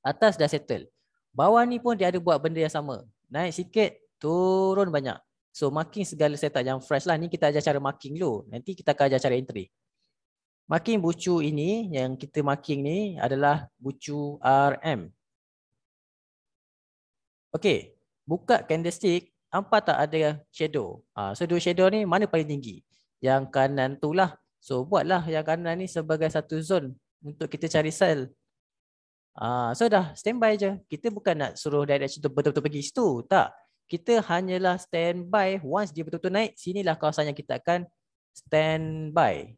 Speaker 1: Atas dah settle. Bawah ni pun dia ada buat benda yang sama. Naik sikit, turun banyak. So marking segala setup yang fresh lah. Ni kita ajar cara marking dulu. Nanti kita akan ajar cara entry. Marking bucu ini, yang kita marking ni adalah bucu RM. Okey, buka candlestick, nampak tak ada shadow? So dua shadow ni mana paling tinggi? Yang kanan tu lah. So buatlah yang kanan ni sebagai satu zone untuk kita cari sell. So dah standby je. Kita bukan nak suruh direction tu betul-betul pergi situ. Tak. kita hanyalah standby. Once dia betul-betul naik, sinilah kawasan yang kita akan standby.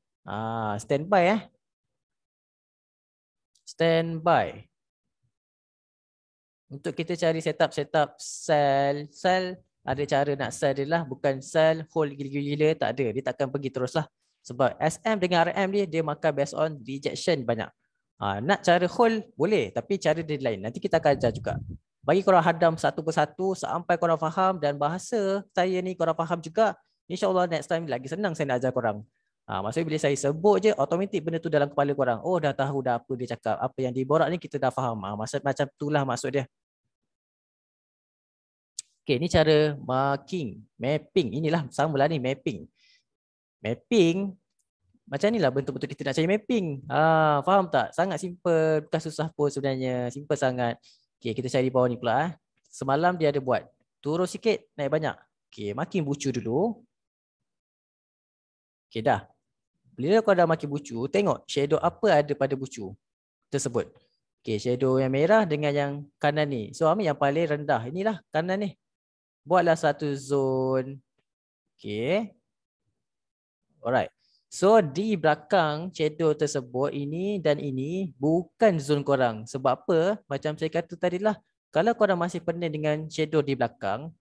Speaker 1: Standby standby. Untuk kita cari setup sell ada cara nak sell dia lah, bukan sell hold gila-gila, tak ada. Dia takkan pergi terus lah. Sebab SM dengan RM dia makan based on rejection banyak. Nak cara hold boleh, tapi cara dia lain. Nanti kita akan ajar juga. Bagi korang hadam satu persatu sampai korang faham, dan bahasa saya ni korang faham juga. InsyaAllah next time lagi senang saya nak ajar korang. Maksudnya bila saya sebut je, automatik benda tu dalam kepala korang. Oh, dah tahu dah apa dia cakap. Apa yang diborak ni kita dah faham. Macam itulah maksud dia. Okay, ni cara marking, mapping. Inilah samalah ni, mapping. Mapping, macam ni lah bentuk-bentuk kita nak cari mapping. Faham tak? Sangat simple, bukan susah pun sebenarnya. Simple sangat. Okay, kita cari bawah ni pula. Semalam dia ada buat. Turun sikit, naik banyak. Okay, marking bucu dulu. Okay, dah. Bila kau dah marking bucu, tengok shadow apa ada pada bucu tersebut. Okay, shadow yang merah dengan yang kanan ni. So, ambil yang paling rendah. Inilah kanan ni. Buatlah satu zone. Okay. Alright. So di belakang shadow tersebut ini dan ini bukan zone korang. Sebab apa? Macam saya kata tadi lah. Kalau korang masih pening dengan shadow di belakang,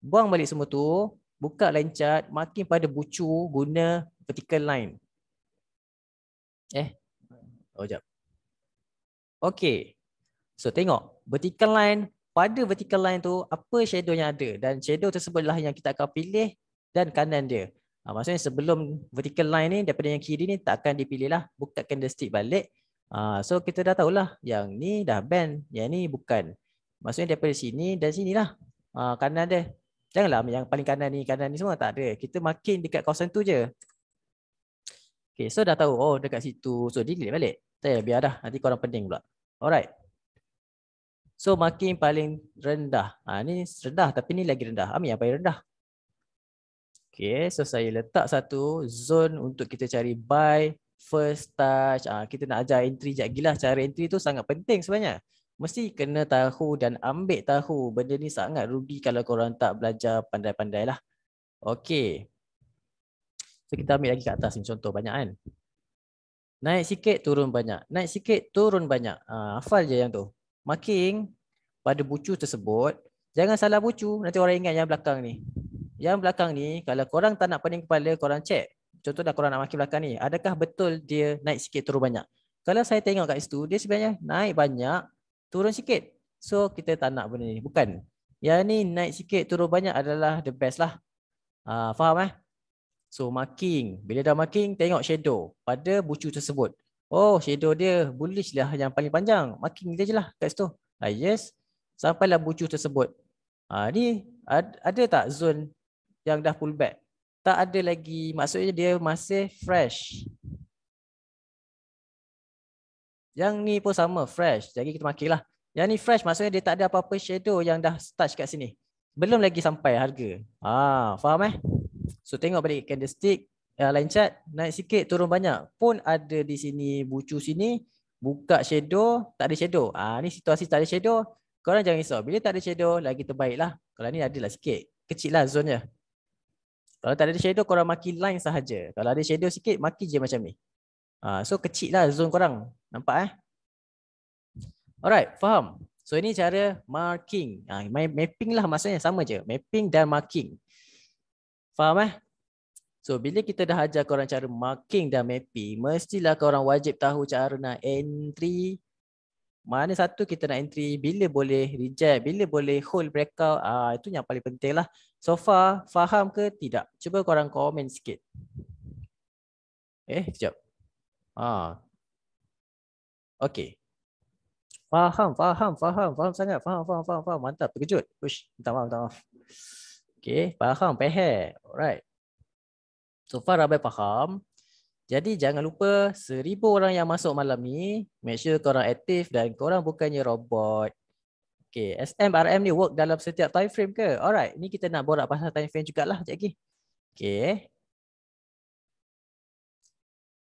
Speaker 1: buang balik semua tu, buka line chart, marking pada bucu guna vertical line. Sekejap. Okay. So tengok. Vertical line. Pada vertical line tu, apa shadow yang ada. Dan shadow tersebutlah yang kita akan pilih dan kanan dia. Maksudnya sebelum vertical line ni, daripada yang kiri ni tak akan dipilih lah. Buka candlestick balik. So kita dah tahulah yang ni dah band. Yang ni bukan. Maksudnya daripada sini dan sini lah. Kanan dia. Janganlah yang paling kanan ni semua tak ada. Kita makin dekat kawasan tu je. Okay, so dah tahu. Oh, dekat situ. So delete balik. Biar dah. Nanti korang pening pula. Alright. So marking paling rendah. Ni rendah tapi ni lagi rendah. Ambil yang paling rendah. Okay, so saya letak satu zone untuk kita cari buy first touch. Kita nak ajar entry sekejap lagi lah. Cara entry tu sangat penting sebenarnya. Mesti kena tahu dan ambil tahu. Benda ni sangat rugi kalau korang tak belajar pandai-pandai lah. Okay. So kita ambil lagi kat atas ni contoh banyak kan. Naik sikit turun banyak. Naik sikit turun banyak. Hafal je yang tu. Marking pada bucu tersebut. Jangan salah bucu. Nanti orang ingat yang belakang ni. Yang belakang ni, kalau korang tak nak pening kepala, korang check. Contoh dah korang nak marking belakang ni. Adakah betul dia naik sikit turun banyak? Kalau saya tengok kat situ, dia sebenarnya naik banyak, turun sikit. So kita tak nak benda ni. Bukan. Yang ni naik sikit turun banyak adalah the best lah. Faham So marking. Bila dah marking, tengok shadow pada bucu tersebut. Oh, shadow dia bullish lah yang paling panjang. Marking dia je lah kat situ. Yes. Sampailah bucu tersebut. Ni ada tak zone yang dah pull back? Tak ada lagi. Maksudnya dia masih fresh. Yang ni pun sama, fresh. Jadi kita marking lah. Yang ni fresh maksudnya dia tak ada apa-apa shadow yang dah touch kat sini. Belum lagi sampai harga. Faham So tengok balik candlestick, line chart, naik sikit turun banyak. Pun ada di sini, bucu sini, buka shadow, tak ada shadow. Ni situasi tak ada shadow. Korang jangan risau. Bila tak ada shadow, lagi terbaik lah. Kalau ni adalah sikit. Kecil lah zone nya. Kalau tak ada shadow, korang marking line sahaja. Kalau ada shadow sikit, marking je macam ni. So kecil lah zone korang. Nampak Alright, faham? So ini cara marking. Mapping lah maksudnya sama je. Mapping dan marking. Faham So bila kita dah ajar korang cara marking dan mapping, mestilah korang wajib tahu cara nak entry. Mana satu kita nak entry, bila boleh reject, bila boleh hold breakout. Itu yang paling penting lah. So far, faham ke tidak? Cuba korang komen sikit. Sekejap. Okay. Faham sangat. Faham. Mantap, terkejut. Ush, minta maaf. Okay, faham. Alright. So far Rabai faham. Jadi jangan lupa 1000 orang yang masuk malam ni, make sure korang aktif dan korang bukannya robot. Okay, SM, RM ni work dalam setiap time frame ke? Alright, ni kita nak borak pasal time frame jugalah sekejap lagi. Okay.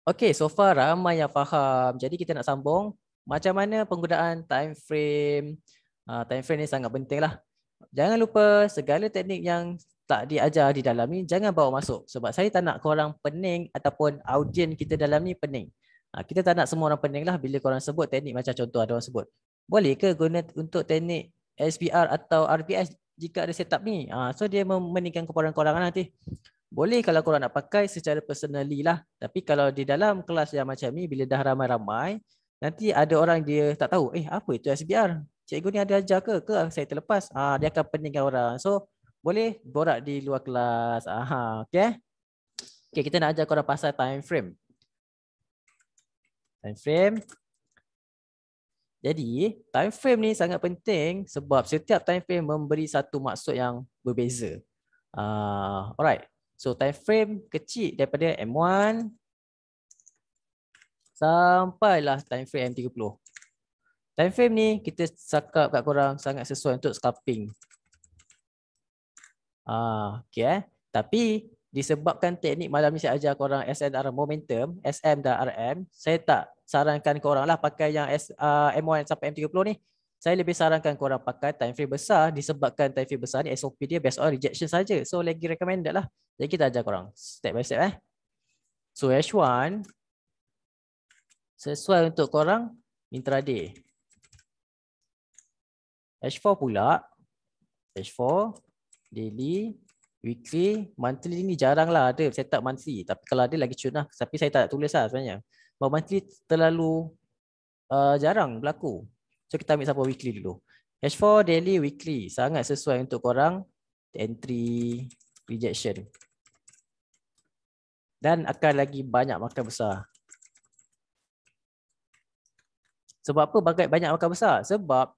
Speaker 1: Okay, so far ramai yang faham. Jadi kita nak sambung. Macam mana penggunaan time frame? Time frame ni sangat penting lah. Jangan lupa segala teknik yang tak diajar di dalam ni jangan bawa masuk. Sebab saya tak nak korang pening ataupun audien kita dalam ni pening. Kita tak nak semua orang pening lah bila korang sebut teknik macam contoh ada orang sebut. Boleh ke guna untuk teknik SPR atau RPS jika ada setup ni? So dia memeningkan kekorang-korang nanti. Boleh kalau korang nak pakai secara personally lah. Tapi kalau di dalam kelas yang macam ni bila dah ramai-ramai, nanti ada orang dia tak tahu, apa itu SPR? Cikgu ni ada ajar ke saya terlepas? Dia akan peningkan orang. So boleh borak di luar kelas. Okay. Okay, kita nak ajar korang pasal time frame. Time frame. Jadi time frame ni sangat penting sebab setiap time frame memberi satu maksud yang berbeza. Alright. So time frame kecil daripada M1 sampailah time frame M30. Time frame ni kita cakap kat korang sangat sesuai untuk scalping. Okay. Tapi disebabkan teknik malam ni saya ajar korang SNR momentum, SM dan RM, saya tak sarankan korang lah pakai yang M1 sampai M30 ni. Saya lebih sarankan korang pakai time frame besar disebabkan time frame besar ni SOP dia based on rejection saja. So lagi recommended lah. Jadi kita ajar korang step by step. So H1 sesuai untuk korang intraday. H4 pula, H4 daily, weekly, monthly ni jarang lah ada setup monthly. Tapi kalau ada lagi cun lah. Tapi saya tak tulis lah sebenarnya. Sebab monthly terlalu jarang berlaku. So kita ambil sampai weekly dulu. H4 daily, weekly. Sangat sesuai untuk korang entry rejection. Dan akan lagi banyak makan besar. Sebab apa banyak makan besar? Sebab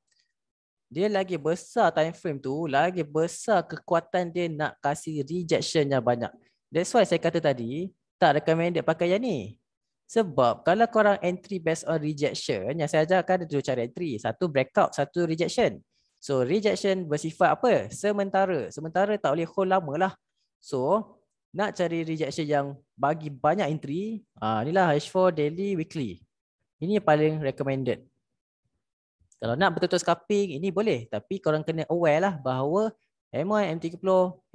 Speaker 1: dia lagi besar time frame tu, lagi besar kekuatan dia nak kasih rejection yang banyak. That's why saya kata tadi, tak recommended pakai yang ni. Sebab kalau korang entry based on rejection, yang saya ajarkan ada dua cara entry. Satu breakout, satu rejection. So rejection bersifat apa? Sementara. Sementara tak boleh hold lama lah. So nak cari rejection yang bagi banyak entry, inilah H4 daily, weekly. Ini yang paling recommended. Kalau nak betul-betul scalping, ini boleh. Tapi korang kena aware lah bahawa M1, M30,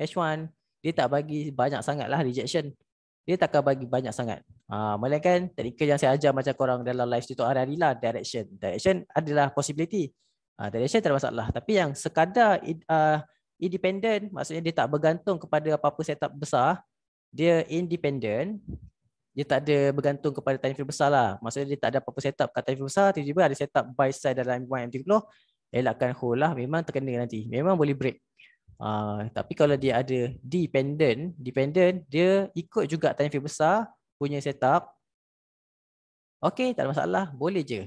Speaker 1: H1, dia tak bagi banyak sangat lah rejection. Dia takkan bagi banyak sangat. Melainkan teknikal yang saya ajar macam korang dalam live tutorial hari-hari lah, direction. Direction adalah possibility. Direction tak ada masalah. Tapi yang sekadar independent, maksudnya dia tak bergantung kepada apa-apa setup besar, dia independent, dia tak ada bergantung kepada time frame besar lah. Maksudnya dia tak ada apa-apa setup kat time frame besar, tiba-tiba ada setup buy side dalam M1, M30, elakkan hold lah, memang terkena nanti. Memang boleh break. Tapi kalau dia ada dependent, dia ikut juga time frame besar punya setup. Okay, tak ada masalah, boleh je.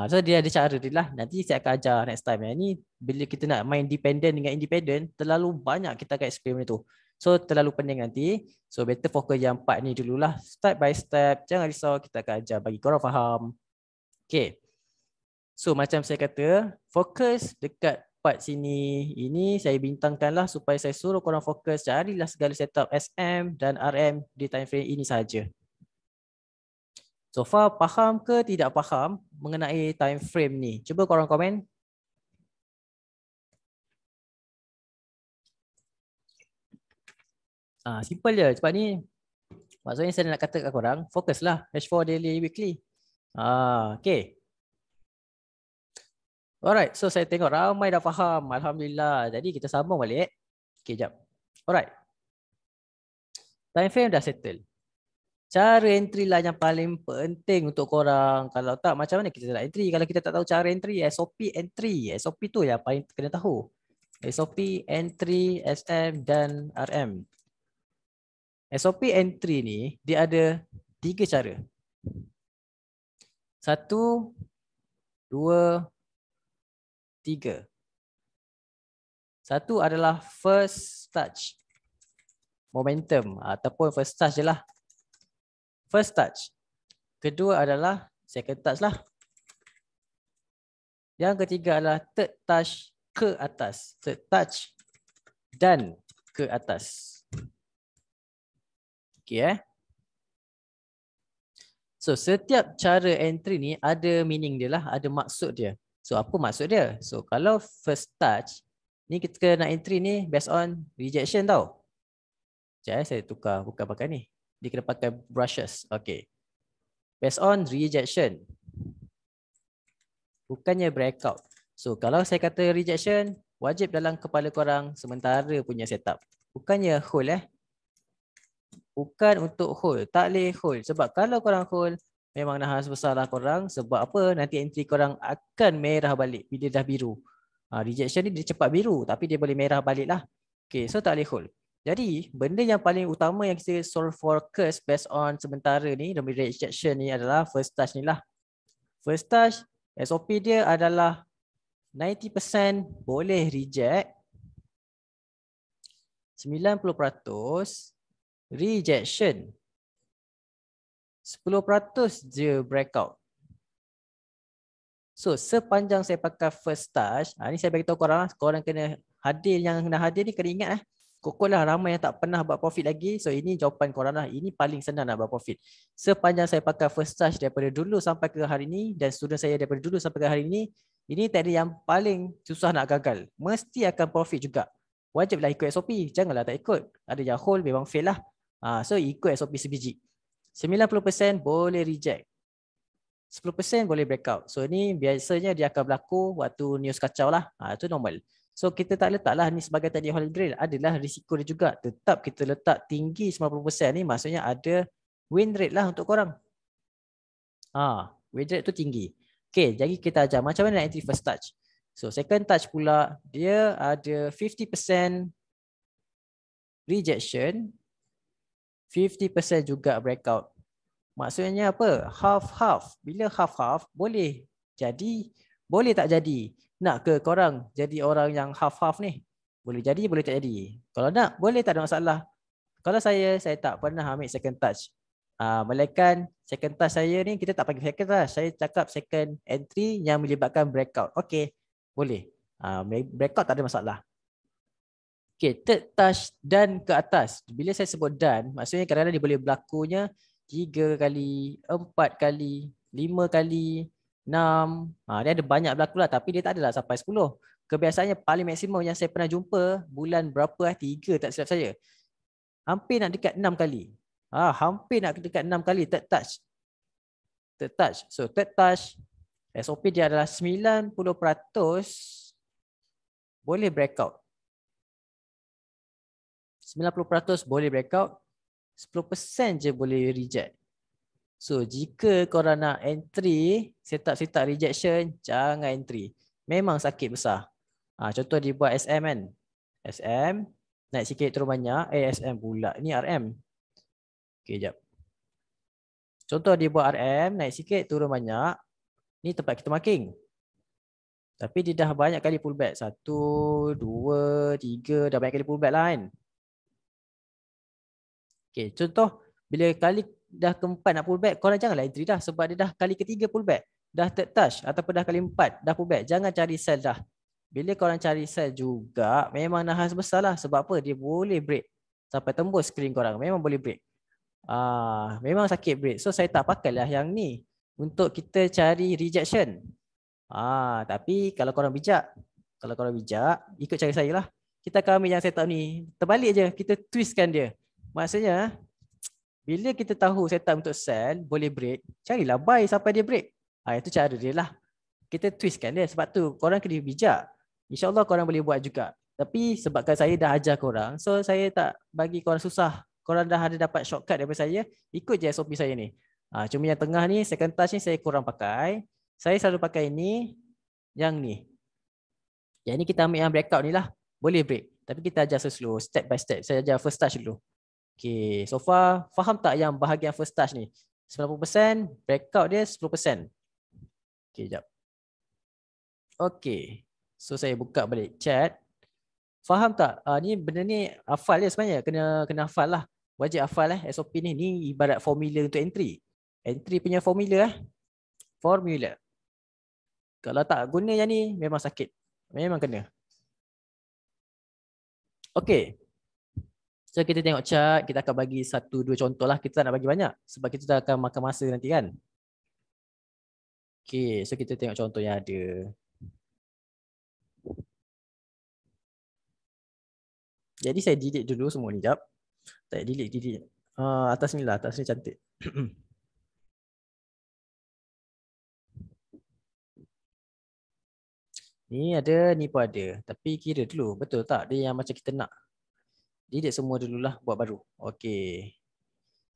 Speaker 1: So dia ada cara dia lah. Nanti saya akan ajar next time. Yang ni bila kita nak main dependent dengan independent, terlalu banyak kita akan eksperimen tu. So terlalu pening nanti. So better fokus yang 4 ni dululah. Step by step. Jangan risau, kita akan ajar bagi korang faham. Okay. So macam saya kata, fokus dekat part sini. Ini saya bintangkan lah supaya saya suruh korang fokus. Carilah segala setup SM dan RM di time frame ini sahaja. So far faham ke tidak faham mengenai time frame ni? Cuba korang komen. Simple je. Sebab ni maksudnya saya nak kata kat korang, fokuslah H4 daily, weekly. Okay. Alright, so saya tengok ramai dah faham. Alhamdulillah. Jadi kita sambung balik. Okay, jap. Alright. Time frame dah settle. Cara entry lah yang paling penting untuk korang. Kalau tak, macam mana kita nak entry? Kalau kita tak tahu cara entry, SOP entry. SOP tu yang paling kena tahu. SOP entry, SM dan RM. SOP entry ni, dia ada 3 cara. 1, 2, 3. 1 adalah first touch. Momentum ataupun first touch je lah. First touch. Kedua adalah second touch lah. Yang ketiga adalah third touch ke atas. Third touch dan ke atas. Okay. So setiap cara entry ni ada meaning dia lah. Ada maksud dia. So apa maksud dia? So kalau first touch, Ni kita nak entry ni based on rejection tau. Sekejap saya tukar, bukan pakai ni. Dia kena pakai brushes. Okay. Based on rejection. Bukannya breakout. So kalau saya kata rejection, wajib dalam kepala korang sementara punya setup. Bukannya hold Bukan untuk hold. Tak boleh hold. Sebab kalau korang hold, memang nahas besarlah korang. Sebab apa? Nanti entry korang akan merah balik bila dah biru. Rejection ni dia cepat biru tapi dia boleh merah balik lah. Okay, so tak boleh hold. Jadi, benda yang paling utama yang kita solve forecast based on sementara ni, demi rejection ni adalah first touch ni lah. First touch, SOP dia adalah 90% boleh reject, 90% rejection, 10% je breakout. So sepanjang saya pakai first touch, ni saya bagi tahu korang, korang kena hadir, yang nak hadir ni kena ingat Kokol lah, ramai yang tak pernah buat profit lagi. So ini jawapan korang lah, ini paling senang nak buat profit. Sepanjang saya pakai first touch daripada dulu sampai ke hari ni, dan student saya daripada dulu sampai ke hari ini tak ada yang paling susah nak gagal. Mesti akan profit juga. Wajiblah ikut SOP, janganlah tak ikut. Ada yang hold memang fail lah. So ikut SOP sebiji. 90% boleh reject, 10% boleh breakout. So ni biasanya dia akan berlaku waktu news kacau lah. Itu normal. So kita tak letaklah ni sebagai tadi holy grail. Adalah risiko dia juga. Tetap kita letak tinggi 90% ni maksudnya ada win rate lah untuk korang. Win rate tu tinggi. Okay, jadi kita ajar macam mana nak entry first touch. So second touch pula dia ada 50% rejection, 50% juga breakout. Maksudnya apa? Half-half. Bila half-half, boleh jadi, boleh tak jadi. Nak ke korang jadi orang yang half-half ni? Boleh jadi, boleh tak jadi. Kalau nak, boleh, tak ada masalah. Kalau saya tak pernah ambil second touch. Melainkan second touch saya ni, kita tak panggil second touch. Saya cakap second entry yang melibatkan breakout. Okay, boleh. Breakout tak ada masalah. Okay, third touch dan ke atas. Bila saya sebut dan, maksudnya kadang-kadang dia boleh berlakunya 3 kali, 4 kali, 5 kali, 6. Dia ada banyak berlaku lah, tapi dia tak adalah sampai 10. Kebiasaannya paling maksimum yang saya pernah jumpa bulan berapa 3 tak silap saya. Hampir nak dekat 6 kali. Hampir nak dekat 6 kali third touch. Third touch. So third touch, SOP dia adalah 90% boleh breakout. 90% boleh breakout, 10% je boleh reject. So jika korang nak entry, setup rejection, jangan entry. Memang sakit besar. Contoh dia buat SM kan. SM, naik sikit turun banyak. SM pula, ni RM. Okay, jap. Contoh dia buat RM, naik sikit turun banyak. Ni tempat kita marking. Tapi dia dah banyak kali pullback. 1, 2, 3, dah banyak kali pullback lah kan. Okay, contoh bila kali dah keempat nak pullback, korang janganlah entry dah sebab dia dah kali ketiga pullback. Dah third touch ataupun dah kali 4 dah pullback. Jangan cari sell dah. Bila korang cari sell juga, memang nahas besar lah. Sebab apa? Dia boleh break. Sampai tembus screen korang. Memang boleh break. Memang sakit break. So saya tak pakailah yang ni. Untuk kita cari rejection. Tapi kalau korang bijak, ikut cara saya lah. Kita akan ambil yang setup ni. Terbalik je. Kita twistkan dia. Maksudnya, bila kita tahu setup untuk sell, boleh break, carilah buy sampai dia break. Itu cara dia lah. Kita twistkan dia. Sebab tu, korang kena bijak. InsyaAllah korang boleh buat juga. Tapi sebabkan saya dah ajar korang, so saya tak bagi korang susah. Korang dah ada dapat shortcut daripada saya, ikut je SOP saya ni. Cuma yang tengah ni, second touch ni saya kurang pakai. Saya selalu pakai ni, yang ni. Yang ni kita ambil yang breakout ni lah. Boleh break. Tapi kita ajar slow, step by step. Saya ajar first touch dulu. Okay, so far faham tak yang bahagian first touch ni? 90%, breakout dia 10%. Okay, jap. Okay, so saya buka balik chat. Faham tak? Ni benda ni hafal dia sebenarnya. Kena hafal lah. Wajib hafal SOP ni. Ni ibarat formula untuk entry. Entry punya formula Formula. Kalau tak guna yang ni, memang sakit. Memang kena. Okay. So kita tengok chart, kita akan bagi 1-2 contoh lah. Kita tak nak bagi banyak sebab kita akan makan masa nanti kan. Okay, so kita tengok contoh yang ada. Jadi saya delete dulu semua ni jap. Tak delete. Atas ni lah, atas ni cantik. Ni ada, ni pun ada. Tapi kira dulu, betul tak? Dia yang macam kita nak. Delete semua dululah, buat baru. Okey.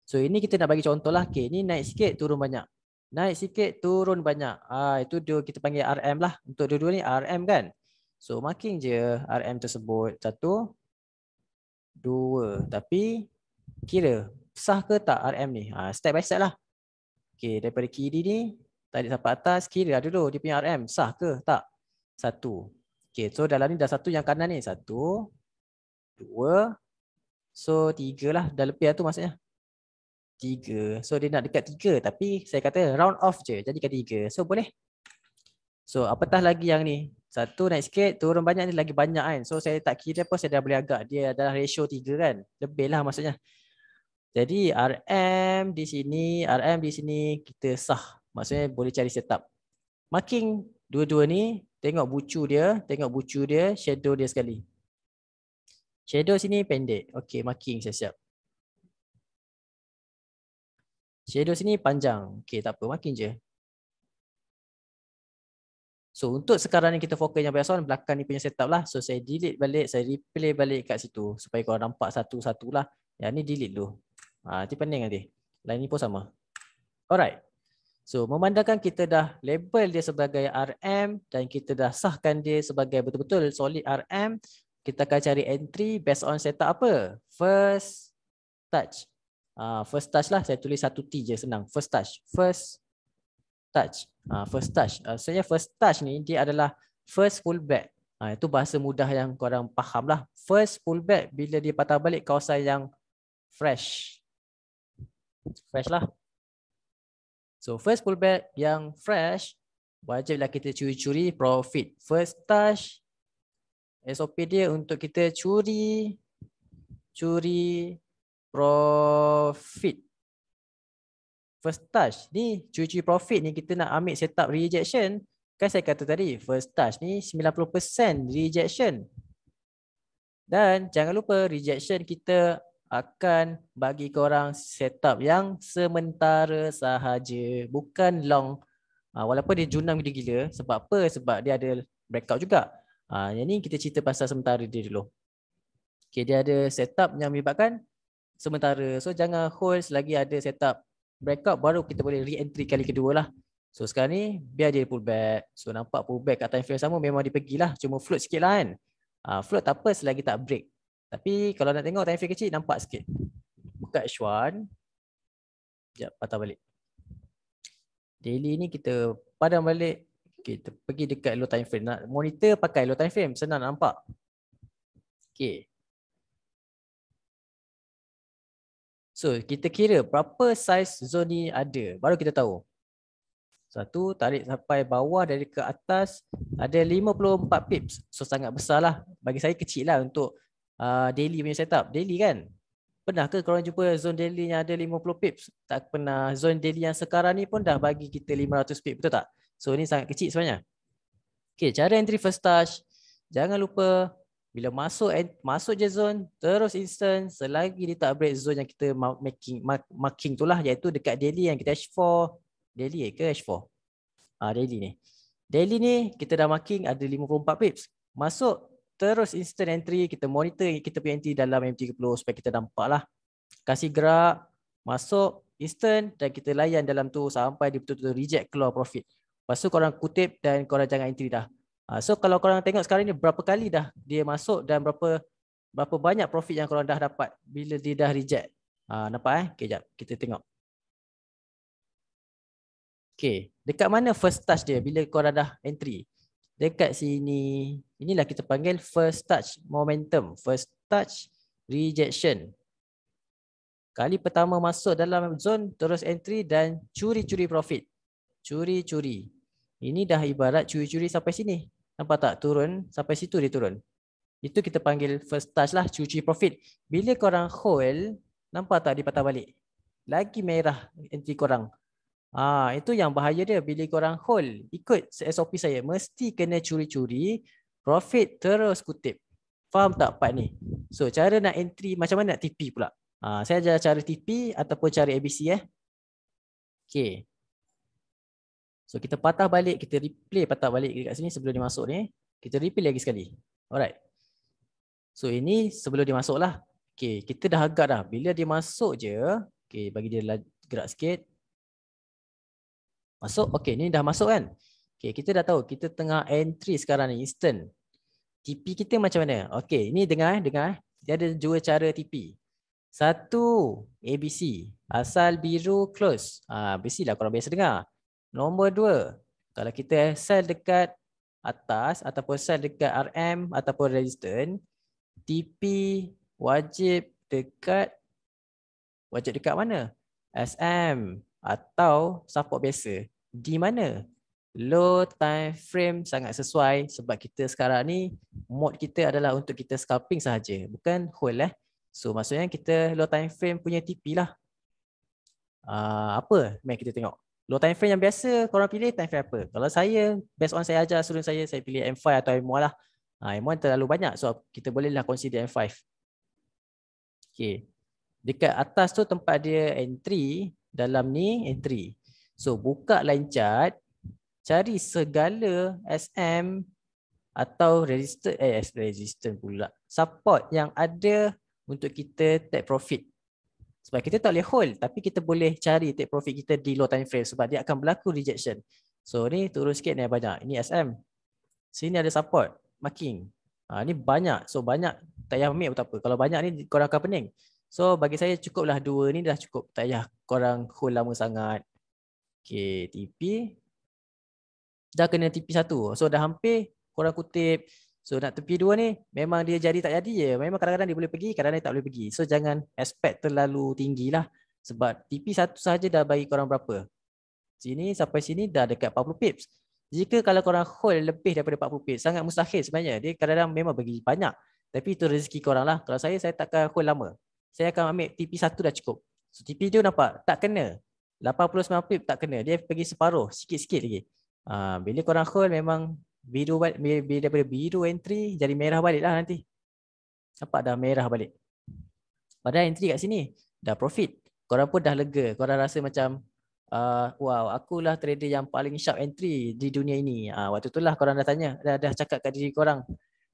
Speaker 1: So ini kita nak bagi contoh lah. Okay, ni naik sikit, turun banyak. Naik sikit, turun banyak. Itu kita panggil RM lah. Untuk dua-dua ni RM kan. So marking je RM tersebut. 1, 2. Tapi kira sah ke tak RM ni? Step by step lah. Okay, daripada kiri ni, tarik sampai atas, kira dulu dia punya RM. Sah ke tak? 1. Okay, so dalam ni dah 1 yang kanan ni. 1, 2. So 3 lah. Dah lebih lah tu maksudnya. 3. So dia nak dekat 3 tapi saya kata round off je jadikan 3. So boleh. So apatah lagi yang ni. 1 naik sikit, turun banyak ni lagi banyak kan. So saya tak kira pun saya dah boleh agak dia adalah ratio 3 kan. Lebih lah maksudnya. Jadi RM di sini, RM di sini kita sah. Maksudnya boleh cari setup. Marking dua-dua ni, tengok bucu dia, shadow dia sekali. Shadow sini pendek. Okey, marking siap-siap. Shadow sini panjang. Okey, tak apa, makin je. So, untuk sekarang ni kita fokus yang biasa belakang ni punya setup lah. So, saya delete balik, saya replay balik kat situ supaya korang nampak satu-satu lah. Yang ni delete dulu. Nanti pening nanti. Lain ni pun sama. Alright. So, memandangkan kita dah label dia sebagai RM dan kita dah sahkan dia sebagai betul-betul solid RM, kita akan cari entry based on setup apa? First touch. First touch lah, saya tulis 1T je senang. First touch. First touch. First touch. Sebenarnya first touch ni dia adalah first pullback. Itu bahasa mudah yang korang faham lah. First pullback bila dia patah balik kawasan yang fresh. Fresh lah. So first pullback yang fresh, wajiblah kita curi-curi profit. First touch, SOP dia untuk kita curi profit. First touch ni curi profit ni kita nak ambil setup rejection. Kan saya kata tadi first touch ni 90% rejection. Dan jangan lupa rejection kita akan bagi korang setup yang sementara sahaja, bukan long. Walaupun dia junang gila-gila. Sebab apa? Sebab dia ada breakout juga. Yang ni kita cerita pasal sementara dia dulu. Okay, dia ada setup yang melibatkan sementara. So jangan hold selagi ada setup breakout, baru kita boleh re-entry kali kedua lah. So sekarang ni biar dia pullback. So nampak pullback kat time frame sama memang dia pergilah. Cuma float sikit lah kan. Float tak apa selagi tak break. Tapi kalau nak tengok time frame kecil nampak sikit. Buka H1. Sekejap patah balik. Daily ni kita padam balik. Kita pergi dekat low time frame. Nak monitor pakai low time frame. Senang nak nampak. Okay. So kita kira berapa size zone ni ada. Baru kita tahu. Satu, tarik sampai bawah dari ke atas. Ada 54 pips. So sangat besar lah. Bagi saya kecil lah untuk daily punya setup. Daily kan? Pernah ke korang jumpa zone daily yang ada 50 pips? Tak pernah. Zone daily yang sekarang ni pun dah bagi kita 500 pips. Betul tak? So ni sangat kecil sebenarnya. Okay, cara entry first touch. Jangan lupa bila masuk je zone, terus instant selagi dia tak break zone yang kita marking tu lah, iaitu dekat daily yang kita H4. Daily ke H4? Daily ni. Daily ni kita dah marking ada 54 pips. Masuk terus instant entry, kita monitor kita punya entry dalam M30 supaya kita nampak lah. Kasih gerak, masuk instant dan kita layan dalam tu sampai dia betul-betul reject keluar profit. Lepas tu korang kutip dan korang jangan entry dah. So kalau korang tengok sekarang ni berapa kali dah dia masuk dan berapa banyak profit yang korang dah dapat bila dia dah reject. Nampak Okay, jap kita tengok. Okay, dekat mana first touch dia bila korang dah entry? Dekat sini. Inilah kita panggil first touch momentum. First touch rejection. Kali pertama masuk dalam zone, terus entry dan curi-curi profit. Curi-curi. Ini dah ibarat curi-curi sampai sini. Nampak tak? Turun. Sampai situ dia turun. Itu kita panggil first touch lah. Curi-curi profit. Bila korang hold, nampak tak dia patah balik? Lagi merah entry korang. Itu yang bahaya dia. Bila korang hold, ikut SOP saya. Mesti kena curi-curi. Profit terus kutip. Faham tak part ni? So cara nak entry, macam mana nak TP pula? Saya ajar cara TP ataupun cara ABC Okay. So kita patah balik, kita replay patah balik dekat sini sebelum dia masuk ni. Kita replay lagi sekali. Alright. So ini sebelum dia masuk lah. Okay, kita dah agak dah. Bila dia masuk je, okay, bagi dia gerak sikit. Masuk, okay, ni dah masuk kan? Okay, kita dah tahu, kita tengah entry sekarang ni, instant. TP kita macam mana? Okay, ni dengar. Dia ada dua cara TP. Satu, ABC. Asal biru, close. Mestilah korang biasa dengar. Nombor dua, kalau kita sel dekat atas ataupun sel dekat RM ataupun resistant, TP wajib dekat mana? SM atau support biasa. Di mana? Low time frame sangat sesuai sebab kita sekarang ni mode kita adalah untuk kita scalping sahaja, bukan hold . So maksudnya kita low time frame punya TP lah. Apa? Mari kita tengok. Low time frame yang biasa korang pilih time frame apa? Kalau saya, based on saya ajar student saya pilih M5 atau M1 lah. M1 terlalu banyak, so kita bolehlah consider M5. Okay. Dekat atas tu tempat dia entry, dalam ni entry. So buka line chart, cari segala SM atau resistant pula, support yang ada untuk kita take profit. Sebab kita tak boleh hold, tapi kita boleh cari take profit kita di low time frame sebab dia akan berlaku rejection. So ni turun sikit ni banyak. Ini SM. Sini ada support, marking. Ni banyak. So banyak tak payah ambil apa. Kalau banyak ni korang akan pening. So bagi saya cukuplah dua ni dah cukup. Tak payah korang hold lama sangat. Okay, TP. Dah kena TP 1. So dah hampir korang kutip. So nak TP 2 ni memang dia jadi tak jadi je. Memang kadang-kadang dia boleh pergi, kadang-kadang dia tak boleh pergi. So jangan expect terlalu tinggi lah. Sebab TP 1 sahaja dah bagi korang berapa? Sini sampai sini dah dekat 40 pips. Jika kalau korang hold lebih daripada 40 pips, sangat mustahil sebenarnya. Dia kadang-kadang memang bagi banyak. Tapi itu rezeki korang lah. Kalau saya takkan hold lama. Saya akan ambil TP 1 dah cukup. So TP 2 nampak? Tak kena. 89 pips tak kena. Dia pergi separuh, sikit-sikit lagi. Bila korang hold memang biru, daripada biru entry jadi merah balik lah nanti. Nampak dah merah balik. Padahal entry kat sini dah profit. Korang pun dah lega. Korang rasa macam wow, akulah trader yang paling sharp entry di dunia ini. Waktu itulah korang dah tanya, dah cakap kat diri korang.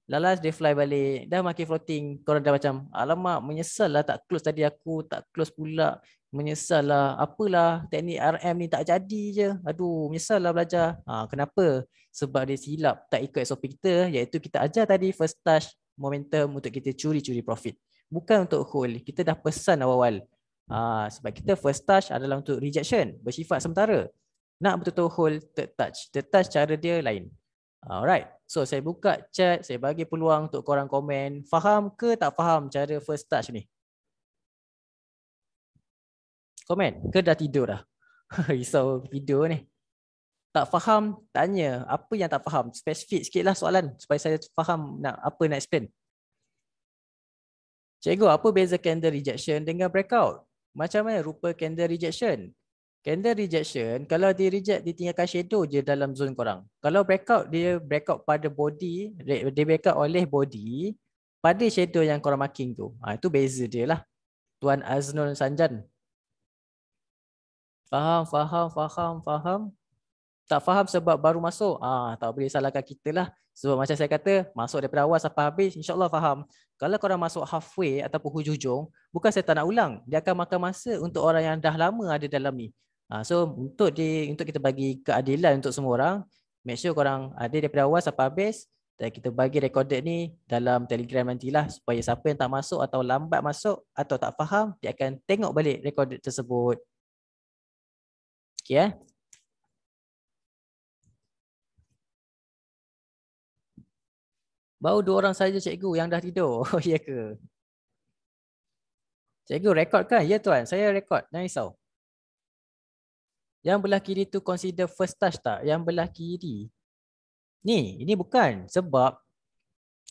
Speaker 1: Lalas dia fly balik, dah makin floating. Korang dah macam, alamak, menyesal lah tak close tadi aku, tak close pula. Menyesal lah, apalah teknik RM ni tak jadi je. Aduh, menyesal lah belajar. Kenapa? Sebab dia silap, tak ikut SOP kita, iaitu kita ajar tadi first touch momentum untuk kita curi-curi profit. Bukan untuk hold, kita dah pesan awal-awal. Sebab kita first touch adalah untuk rejection, bersifat sementara. Nak betul-betul hold third touch. Third touch cara dia lain. Alright, so saya buka chat, saya bagi peluang untuk korang komen. Faham ke tak faham cara first touch ni? Komen ke dah tidur dah? Risau video ni. Tak faham, tanya. Apa yang tak faham? Spesifik sikit lah soalan supaya saya faham apa nak explain. Cikgu, apa beza candle rejection dengan breakout? Macam mana rupa candle rejection? Candle rejection, kalau dia reject, dia tinggalkan shadow je dalam zone korang. Kalau breakout, dia breakout pada body, dia breakout oleh body pada shadow yang korang marking tu. Itu beza dia lah. Tuan Aznul Sanjan. Faham. Tak faham sebab baru masuk. Tak boleh salahkan kita lah. Sebab macam saya kata, masuk daripada awal sampai habis, insyaAllah faham. Kalau korang masuk halfway ataupun hujung-hujung, bukan saya tak nak ulang. Dia akan makan masa untuk orang yang dah lama ada dalam ni. So untuk kita bagi keadilan untuk semua orang, make sure korang ada daripada awal sampai habis dan kita bagi recorded ni dalam Telegram nantilah supaya siapa yang tak masuk atau lambat masuk atau tak faham, dia akan tengok balik recorded tersebut. Okay . Baru 2 orang saja cikgu yang dah tidur. Oh ya ke? Cikgu rekod kan? Ya tuan, saya rekod. Jangan risau. Yang belah kiri tu consider first touch tak? Yang belah kiri. Ni, ini bukan. Sebab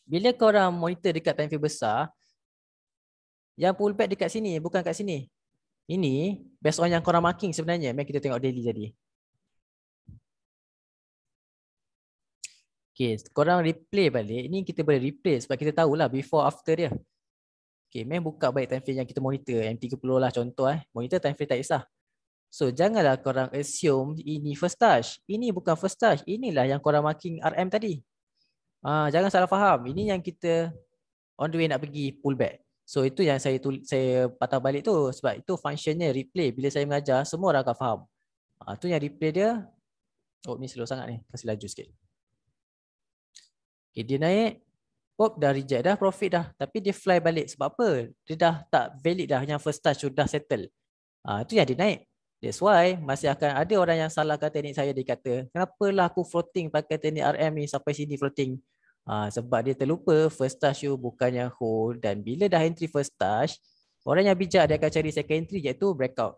Speaker 1: bila korang monitor dekat time frame besar, yang pullback dekat sini, bukan kat sini. Ini based on yang korang marking sebenarnya. Mari kita tengok daily jadi. Okay, korang replay balik. Ni kita boleh replay sebab kita tahulah before after dia. Okay, main buka balik time frame yang kita monitor. M30 lah contoh Monitor time frame tak kisah. So janganlah korang assume ini first touch. Ini bukan first touch. Inilah yang korang marking RM tadi. Jangan salah faham. Ini yang kita on the way nak pergi pull back. So itu yang saya patah balik tu. Sebab itu functionnya replay. Bila saya mengajar, semua orang akan faham. Tu yang replay dia. Oh ni slow sangat ni. Kasih laju sikit. Okay, dia naik. Dah reject dah, profit dah. Tapi dia fly balik. Sebab apa? Dia dah tak valid dah. Yang first touch sudah settle. Itu yang dia naik. That's why masih akan ada orang yang salahkan teknik saya. Dia kata, kenapalah aku floating pakai teknik RM ni sampai sini floating. Sebab dia terlupa first touch you bukannya hold. Dan bila dah entry first touch, orang yang bijak dia akan cari second entry iaitu breakout.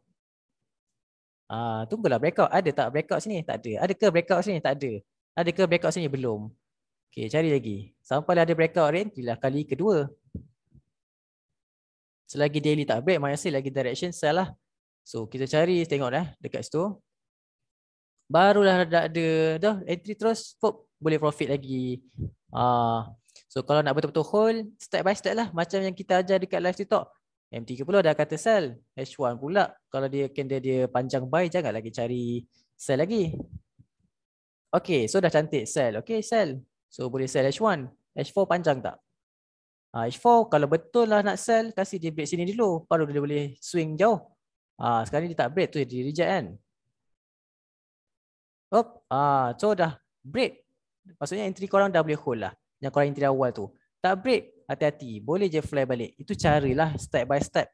Speaker 1: Tunggulah breakout. Ada tak breakout sini? Tak ada. Ada ke breakout sini? Tak ada. Ada ke breakout sini? Belum. Okay, cari lagi. Sampai ada breakout range, inilah kali kedua. Selagi daily tak break, masih lagi direction sell lah. So kita cari, tengok dekat situ. Barulah ada dah entry terus, boleh profit lagi. So kalau nak betul-betul hold, step by step lah. Macam yang kita ajar dekat live TikTok. M30 dah kata sell. H1 pula. Kalau dia candle dia panjang buy, jangan lagi cari sell lagi. Okay, so dah cantik sell. Okay, sell. So boleh sell H1. H4 panjang tak? H4 kalau betul lah nak sell, kasih dia break sini dulu. Baru dia boleh swing jauh. Sekarang dia tak break tu, dia reject kan. So dah break. Maksudnya entry korang dah boleh hold lah. Yang korang entry awal tu. Tak break, hati-hati. Boleh je fly balik. Itu carilah step by step.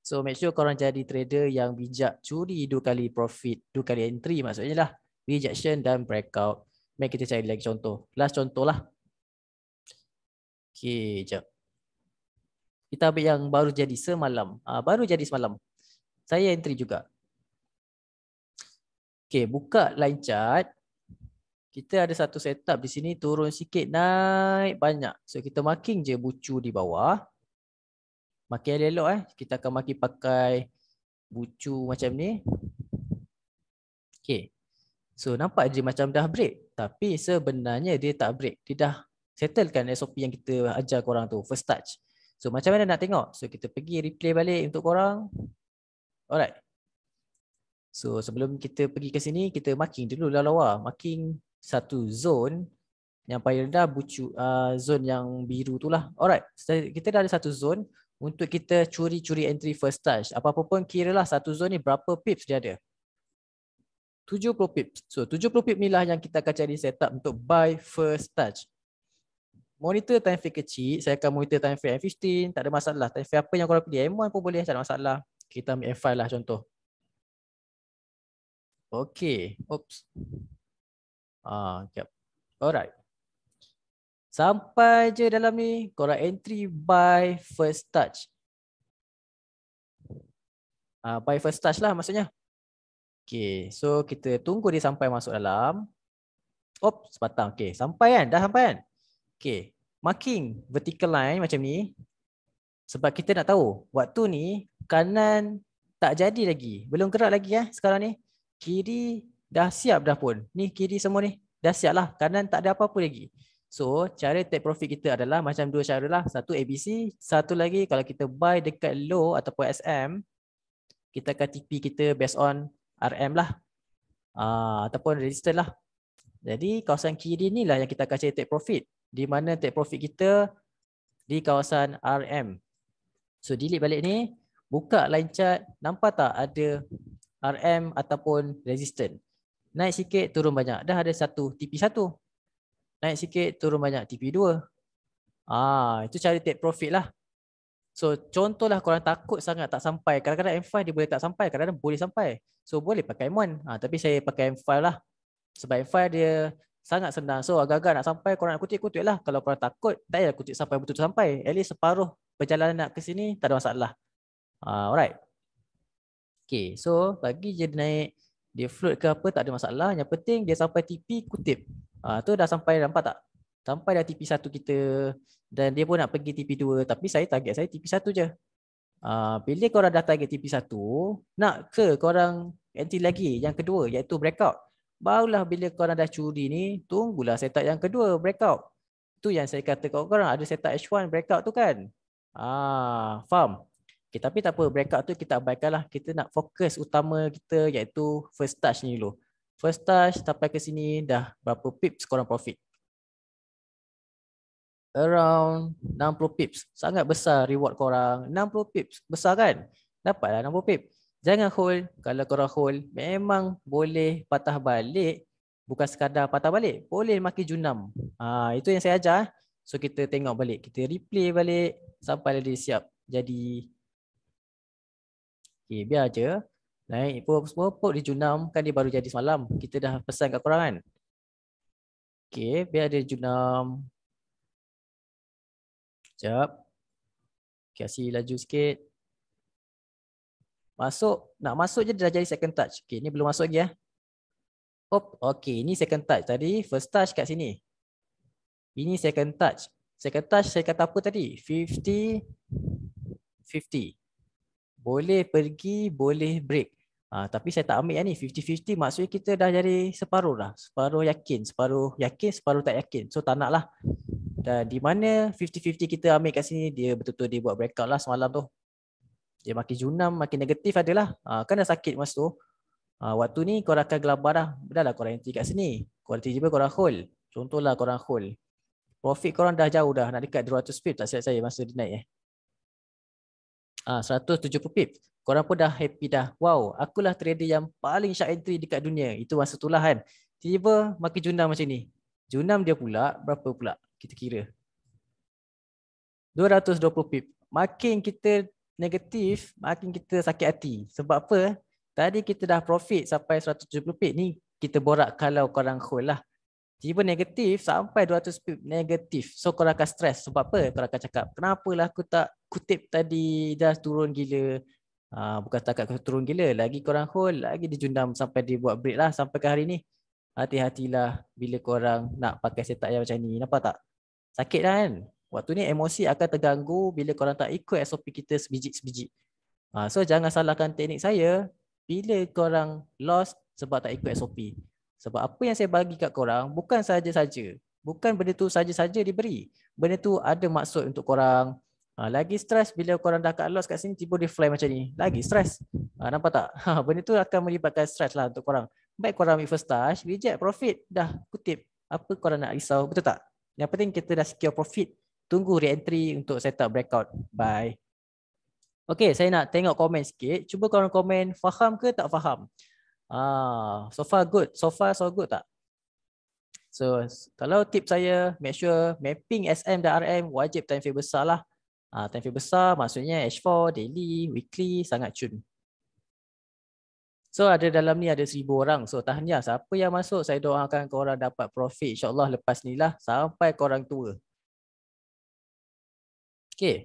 Speaker 1: So make sure korang jadi trader yang bijak. Curi 2 kali profit, 2 kali entry maksudnya lah. Rejection dan breakout. Mari kita cari lagi contoh. Last contoh lah. Okay, jap. Kita ambil yang baru jadi semalam. Baru jadi semalam. Saya entry juga. Okay, buka line chart. Kita ada satu setup di sini, turun sikit, naik banyak. So kita marking je bucu di bawah. Makin elok kita akan marking pakai bucu macam ni. Okay. So nampak je macam dah break. Tapi sebenarnya dia tak break. Dia dah settlekan SOP yang kita ajar korang tu, first touch. So macam mana nak tengok? So kita pergi replay balik untuk korang. Alright. So sebelum kita pergi ke sini, kita marking dulu lawa. Marking satu zone yang paling rendah zone yang biru tu lah. Alright, kita dah ada satu zone untuk kita curi-curi entry first touch. Apa-apa pun kira lah satu zone ni berapa pips dia ada. 70 pips. So 70 pips ni lah yang kita akan cari setup untuk buy first touch. Monitor time frame kecil, saya akan monitor time frame M15, tak ada masalah. Time frame apa yang korang pilih, M1 pun boleh, tak ada masalah. Kita ambil M5 lah contoh. Okay, oops. Alright. Sampai je dalam ni, korang entry buy first touch. Buy first touch lah maksudnya. Okay, so kita tunggu dia sampai masuk dalam. Sebatang. Okay, sampai kan? Dah sampai kan? Okay, marking vertical line macam ni. Sebab kita nak tahu, waktu ni kanan tak jadi lagi. Belum gerak lagi sekarang ni. Kiri dah siap dah pun. Ni kiri semua ni. Dah siap lah. Kanan tak ada apa-apa lagi. So, cara take profit kita adalah macam dua cara lah. Satu ABC, satu lagi kalau kita buy dekat low ataupun SM, kita akan TP kita based on RM lah. Ataupun resistance lah. Jadi, kawasan kiri ni lah yang kita akan cari take profit. Di mana take profit kita di kawasan RM. So, delete balik ni. Buka line chart. Nampak tak ada RM ataupun resistance. Naik sikit, turun banyak. Dah ada satu TP1. Naik sikit, turun banyak TP2. Itu cara take profit lah. So contohlah korang takut sangat tak sampai. Kadang-kadang M5 dia boleh tak sampai, kadang-kadang boleh sampai. So boleh pakai M1. Tapi saya pakai M5 lah. Sebab M5 dia sangat senang. So agak-agak nak sampai, korang nak kutip-kutip lah. Kalau korang takut, tak payah kutip sampai betul-betul sampai. At least separuh perjalanan nak ke sini, tak ada masalah. Alright. Okay, so bagi je naik, dia float ke apa, tak ada masalah. Yang penting dia sampai TP, kutip. Tu dah sampai, nampak tak? Sampai dah TP1 kita. Dan dia pun nak pergi TP2. Tapi saya target saya TP1 je. Bila korang dah target TP1, nak ke korang entry lagi yang kedua iaitu breakout. Barulah bila korang dah curi ni, tunggulah setup yang kedua, breakout. Tu yang saya kata kat korang, ada setup H1 breakout tu kan. Faham? Okay, tapi tak apa, breakout tu kita abaikanlah. Kita nak fokus utama kita iaitu first touch ni dulu. First touch sampai ke sini dah berapa pips korang profit? Around 60 pips. Sangat besar reward korang. 60 pips. Besar kan? Dapatlah 60 pips. Jangan hold. Kalau korang hold, memang boleh patah balik. Bukan sekadar patah balik. Boleh maki junam. Itu yang saya ajar. So kita tengok balik. Kita replay balik. Sampai dia siap. Jadi, okay, biar je. Naik semua pop di junam. Kan dia baru jadi semalam. Kita dah pesan kat korang kan. Okay, biar dia junam. Sekejap. Kasih laju sikit. Masuk. Nak masuk je dah jadi second touch. Okay, ni belum masuk lagi ya. Okay, ini second touch. Tadi first touch kat sini. Ini second touch. Second touch saya kata apa tadi? 50, 50. Boleh pergi, boleh break. Tapi saya tak ambil yang ni. 50-50 maksudnya kita dah jadi separuh dah. Separuh yakin, separuh tak yakin. So tak nak lah. Dan di mana 50-50 kita ambil kat sini, dia betul-betul dia buat breakout lah semalam tu. Dia makin junam, makin negatif adalah. Kan dah sakit masa tu. Waktu ni korang akan gelabah dah. Dah lah korang entry kat sini. Korang tiba-tiba korang hold. Contohlah korang hold. Profit korang dah jauh dah. Nak dekat 200 pip tak silap saya masa dia naik 170 pip. Korang pun dah happy dah. Wow, akulah trader yang paling sharp entry dekat dunia. Itu masa tu lah kan. Tiba-tiba makin junam macam ni. Junam dia pula, berapa pula? Kita kira. 220 pip. Makin kita negatif, makin kita sakit hati. Sebab apa? Tadi kita dah profit sampai 170 pip. Ni kita borak kalau korang hold lah. Tiba negatif sampai 200 pip negatif. So korang akan stres. Sebab apa? Korang akan cakap, kenapalah aku tak kutip tadi dah turun gila. Bukan setakat turun gila. Lagi korang hold, lagi dijundam sampai dia buat break lah sampai ke hari ni. Hati-hatilah bila korang nak pakai setup yang macam ni. Nampak tak? Sakit dah kan? Waktu ni emosi akan terganggu bila korang tak ikut SOP kita sebiji-sebiji. So jangan salahkan teknik saya bila korang lost sebab tak ikut SOP. Sebab apa yang saya bagi kat korang bukan saja-saja. Bukan benda tu saja-saja diberi. Benda tu ada maksud untuk korang. Lagi stres bila korang dah kat loss kat sini tiba dia fly macam ni. Lagi stres. Nampak tak? Benda tu akan melibatkan stres lah untuk korang. Baik korang ambil first touch, reject profit, dah kutip. Apa korang nak risau? Betul tak? Yang penting kita dah secure profit. Tunggu re-entry untuk setup breakout. Bye. Okay, saya nak tengok komen sikit. Cuba korang komen faham ke tak faham? So far good. So far so good tak? So kalau tip saya, make sure mapping SM dan RM wajib time frame besar lah. Time frame besar maksudnya H4, daily, weekly, sangat cun. So ada dalam ni ada 1000 orang. So tahniah siapa yang masuk, saya doakan korang dapat profit insyaAllah lepas ni lah sampai korang tua. Okay.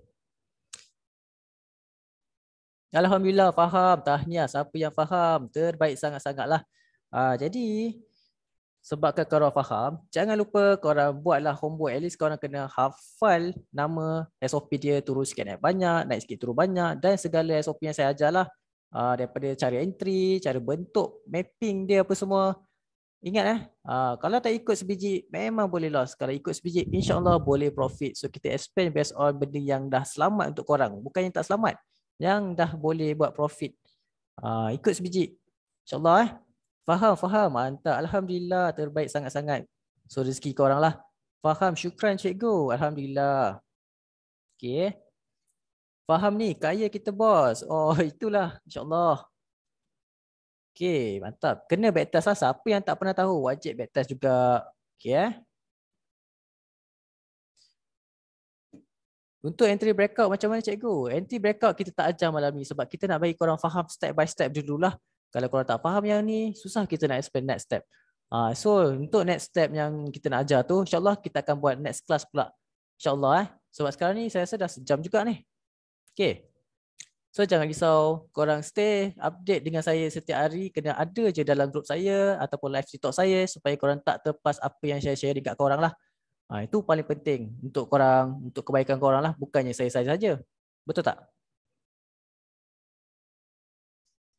Speaker 1: Alhamdulillah faham. Tahniah siapa yang faham. Terbaik sangat-sangatlah. Jadi sebabkan korang faham, jangan lupa korang buatlah homework. At least korang kena hafal nama SOP dia, turun sikit naik banyak, naik sikit turun banyak dan segala SOP yang saya ajarlah. Daripada cara entry, cara bentuk, mapping dia apa semua. Ingat kalau tak ikut sebiji memang boleh loss. Kalau ikut sebiji insya-Allah boleh profit. So kita expand based on benda yang dah selamat untuk korang, bukan yang tak selamat. Yang dah boleh buat profit. Ikut sebiji. InsyaAllah Faham. Mantap. Alhamdulillah. Terbaik sangat-sangat. So rezeki korang lah. Faham. Syukran cikgu. Alhamdulillah. Okay. Faham ni. Kaya kita bos. Oh itulah. InsyaAllah. Okay. Mantap. Kena backtest lah. Siapa yang tak pernah tahu. Wajib backtest juga. Okay. Untuk entry breakout macam mana cikgu? Entry breakout kita tak ajar malam ni sebab kita nak bagi korang faham step by step dululah. Kalau korang tak faham yang ni, susah kita nak explain next step. So untuk next step yang kita nak ajar tu, insyaAllah kita akan buat next class pula. InsyaAllah Sebab sekarang ni saya rasa dah sejam juga ni. Okay. So jangan risau, korang stay update dengan saya setiap hari. Kena ada je dalam group saya ataupun live TikTok saya supaya korang tak terlepas apa yang saya share dekat korang lah. Itu paling penting untuk korang, untuk kebaikan korang lah. Bukannya saya saja. Betul tak?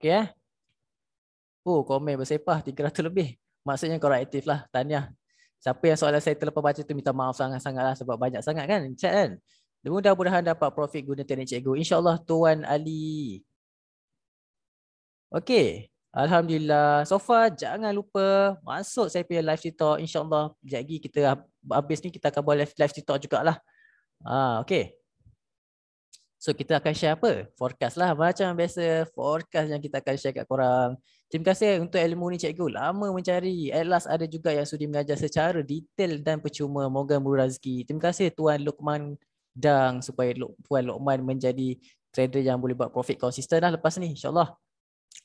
Speaker 1: Okay Oh, komen bersepah 300 lebih. Maksudnya korang aktif lah. Tahniah. Siapa yang soalan saya terlepas baca tu minta maaf sangat-sangat lah sebab banyak sangat kan chat kan. Mudah-mudahan dapat profit guna teknik cikgu. InsyaAllah Tuan Ali. Okey. Alhamdulillah. So far jangan lupa masuk saya punya live TikTok. InsyaAllah sekejap lagi kita habis ni kita akan buat live TikTok jugalah. Okey. So kita akan share apa? Forecast lah macam biasa. Forecast yang kita akan share kat korang. Terima kasih untuk ilmu ni cikgu. Lama mencari. At last ada juga yang sudi mengajar secara detail dan percuma. Moga murah rezeki. Terima kasih Tuan Luqman Dang supaya Tuan Luqman menjadi trader yang boleh buat profit konsisten lah lepas ni insyaAllah.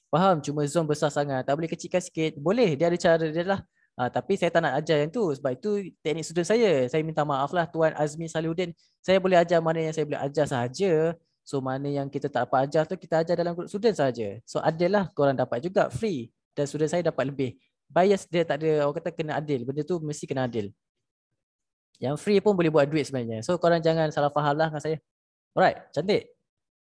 Speaker 1: Faham cuma zone besar sangat. Tak boleh kecilkan sikit. Boleh dia ada cara dia lah. Tapi saya tak nak ajar yang tu. Sebab itu teknik student saya. Saya minta maaf lah Tuan Azmi Salihuddin. Saya boleh ajar mana yang saya boleh ajar sahaja. So mana yang kita tak apa ajar tu kita ajar dalam grup student sahaja. So adil lah korang dapat juga free. Dan student saya dapat lebih. Bias dia tak ada orang kata kena adil. Benda tu mesti kena adil. Yang free pun boleh buat duit sebenarnya. So korang jangan salah faham lah dengan saya. Alright, cantik.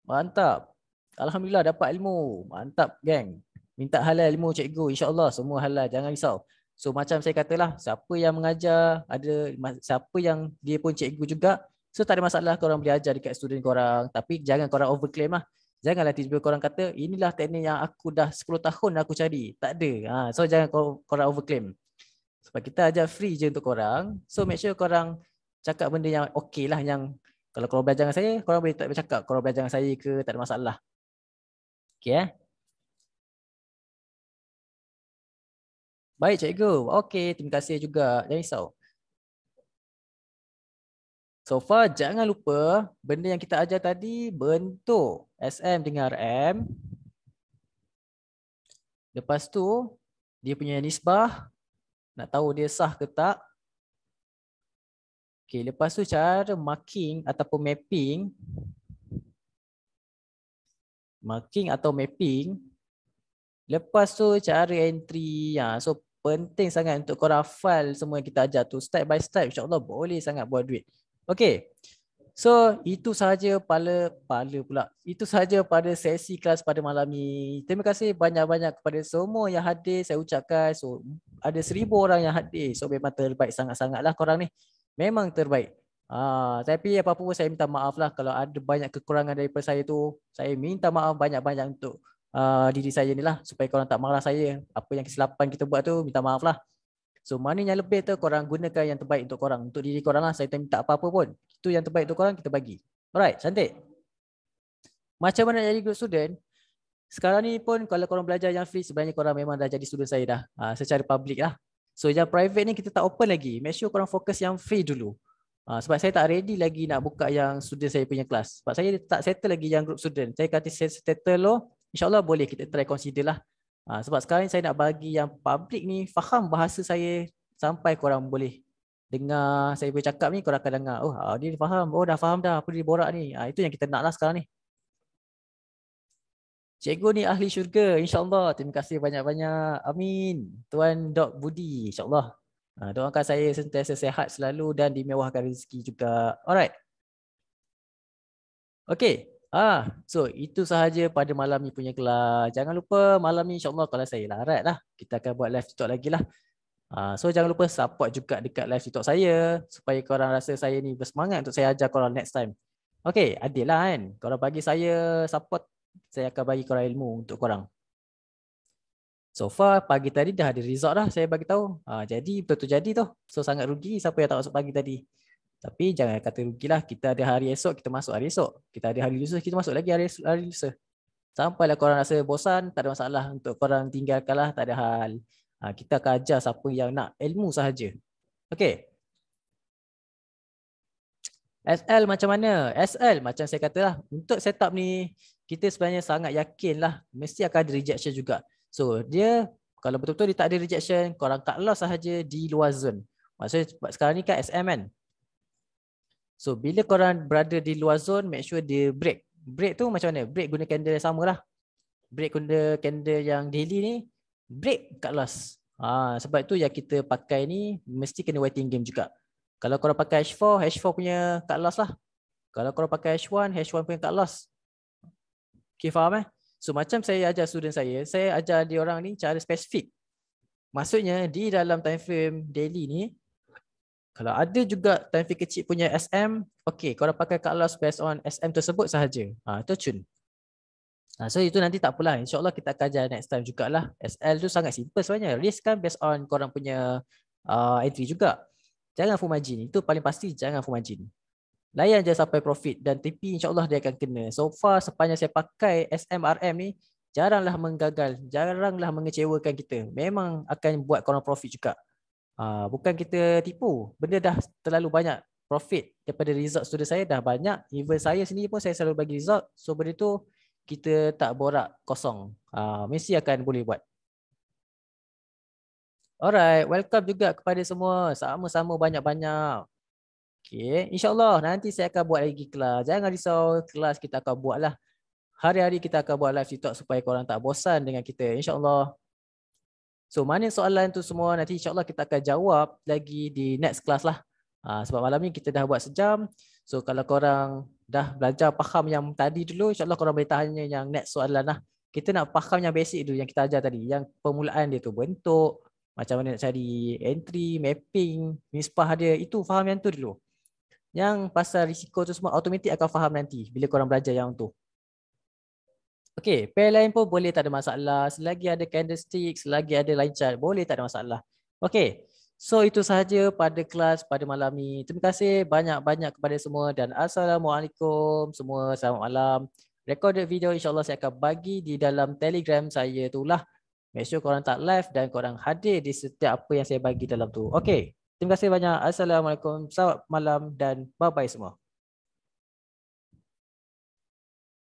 Speaker 1: Mantap. Alhamdulillah dapat ilmu. Mantap geng. Minta halal ilmu cikgu. InsyaAllah semua halal. Jangan risau. So macam saya katalah. Siapa yang mengajar. Siapa yang dia pun cikgu juga. So tak ada masalah korang boleh ajar dekat student korang. Tapi jangan korang overclaim lah. Janganlah tiba-tiba korang kata. Inilah teknik yang aku dah 10 tahun aku cari. Tak ada. So jangan korang overclaim. Sebab kita ajar free je untuk korang. So make sure korang cakap benda yang okey lah. Yang kalau korang belajar dengan saya. Korang boleh tak bercakap. Korang belajar dengan saya ke. Tak ada masalah. Okay. Baik cikgu. Okey, terima kasih juga. Jangan risau. So far jangan lupa benda yang kita ajar tadi bentuk SM dengan RM. Lepas tu dia punya nisbah. Nak tahu dia sah ke tak. Okey, lepas tu cara marking ataupun mapping. Marking atau mapping. Lepas tu cara entry. So penting sangat untuk korang hafal semua yang kita ajar tu. Step by step insyaAllah boleh sangat buat duit. Okey. So itu sahaja Itu sahaja pada sesi kelas pada malam ni. Terima kasih banyak-banyak kepada semua yang hadir. Saya ucapkan so ada 1000 orang yang hadir. So memang terbaik sangat-sangatlah korang ni. Memang terbaik. Tapi apa-apa pun saya minta maaf lah kalau ada banyak kekurangan daripada saya tu. Saya minta maaf banyak-banyak untuk diri saya ni lah supaya korang tak marah saya. Apa yang kesilapan kita buat tu minta maaf lah. So mana yang lebih tu korang gunakan yang terbaik untuk korang. Untuk diri korang lah saya tak minta apa-apa pun. Itu yang terbaik untuk korang kita bagi. Alright, cantik. Macam mana jadi group student? Sekarang ni pun kalau korang belajar yang free sebenarnya korang memang dah jadi student saya dah. Secara public lah. So yang private ni kita tak open lagi. Make sure korang fokus yang free dulu. Sebab saya tak ready lagi nak buka yang student saya punya kelas. Sebab saya tak settle lagi yang group student. Saya kata saya settle loh. InsyaAllah boleh kita try consider lah. Sebab sekarang saya nak bagi yang public ni faham bahasa saya sampai korang boleh dengar saya bercakap ni korang akan dengar. Oh dia faham. Oh dah faham dah apa dia borak ni. Itu yang kita nak lah sekarang ni. Cikgu ni ahli syurga insyaAllah. Terima kasih banyak-banyak. Amin. Tuan Dok Budi insyaAllah. Doakan saya sentiasa sehat selalu dan dimewahkan rezeki juga. Alright. Okay. So itu sahaja pada malam ni punya kelas. Jangan lupa malam ni insyaAllah kalau saya larat lah. Kita akan buat live TikTok lagi lah. So jangan lupa support juga dekat live TikTok saya. Supaya korang rasa saya ni bersemangat untuk saya ajar korang next time. Okay, adil lah kan. Korang bagi saya support. Saya akan bagi korang ilmu untuk korang. So far pagi tadi dah ada result dah saya bagi tahu. Jadi betul-betul jadi tu. So sangat rugi siapa yang tak masuk pagi tadi. Tapi jangan kata rugilah. Kita ada hari esok kita masuk hari esok. Kita ada hari lusa kita masuk lagi hari lusa. Sampailah korang rasa bosan tak ada masalah untuk korang tinggalkanlah tak ada hal. Kita akan ajar siapa yang nak ilmu sahaja. Okey. SL macam mana? SL macam saya katalah untuk setup ni kita sebenarnya sangat yakinlah mesti akan ada rejection juga. So dia kalau betul-betul dia tak ada rejection, korang cut loss sahaja di luar zone. Maksudnya sekarang ni kan SM kan. So bila korang berada di luar zone, make sure dia break. Break tu macam mana? Break guna candle yang sama lah. Break guna candle yang daily ni, break cut loss. Sebab tu yang kita pakai ni mesti kena waiting game juga. Kalau korang pakai H4, H4 punya cut loss lah. Kalau korang pakai H1, H1 punya cut loss. Okay, faham So macam saya ajar student saya ajar dia orang ni cara spesifik. Maksudnya di dalam time frame daily ni, kalau ada juga time frame kecil punya SM, okay, korang pakai cut loss based on SM tersebut sahaja. Itu cun. So itu nanti tak apalah. InsyaAllah kita akan ajar next time jugalah. SL tu sangat simple sebenarnya. Risk kan based on korang punya entry juga. Jangan full margin. Itu paling pasti jangan full margin. Layan je sampai profit dan TP insyaAllah dia akan kena. So far sepanjang saya pakai SMRM ni, jaranglah menggagal, jaranglah mengecewakan kita. Memang akan buat korang profit juga. Bukan kita tipu. Benda dah terlalu banyak profit daripada result student saya dah banyak. Even saya sendiri pun saya selalu bagi result. So benda tu kita tak borak kosong. Mesti akan boleh buat. Alright, welcome juga kepada semua. Sama-sama banyak-banyak. Okay, insyaAllah nanti saya akan buat lagi kelas. Jangan risau, kelas kita akan buat lah. Hari-hari kita akan buat live TikTok supaya korang tak bosan dengan kita. InsyaAllah. So mana soalan tu semua nanti insyaAllah kita akan jawab lagi di next class lah. Sebab malam ni kita dah buat sejam. So kalau korang dah belajar faham yang tadi dulu, insyaAllah korang boleh tanya yang next soalan lah. Kita nak faham yang basic dulu yang kita ajar tadi. Yang permulaan dia tu bentuk, macam mana nak cari entry, mapping, nisbah dia. Itu faham yang tu dulu. Yang pasal risiko tu semua automatik akan faham nanti bila korang belajar yang tu. Okey, pair lain pun boleh, tak ada masalah. Selagi ada candlestick, selagi ada line chart, boleh, tak ada masalah. Okey, so itu sahaja pada kelas pada malam ni. Terima kasih banyak-banyak kepada semua dan Assalamualaikum semua. Selamat malam. Recorded video insyaAllah saya akan bagi di dalam Telegram saya tu lah. Make sure korang tak live dan korang hadir di setiap apa yang saya bagi dalam tu. Okey, terima kasih banyak. Assalamualaikum, selamat malam dan bye-bye semua.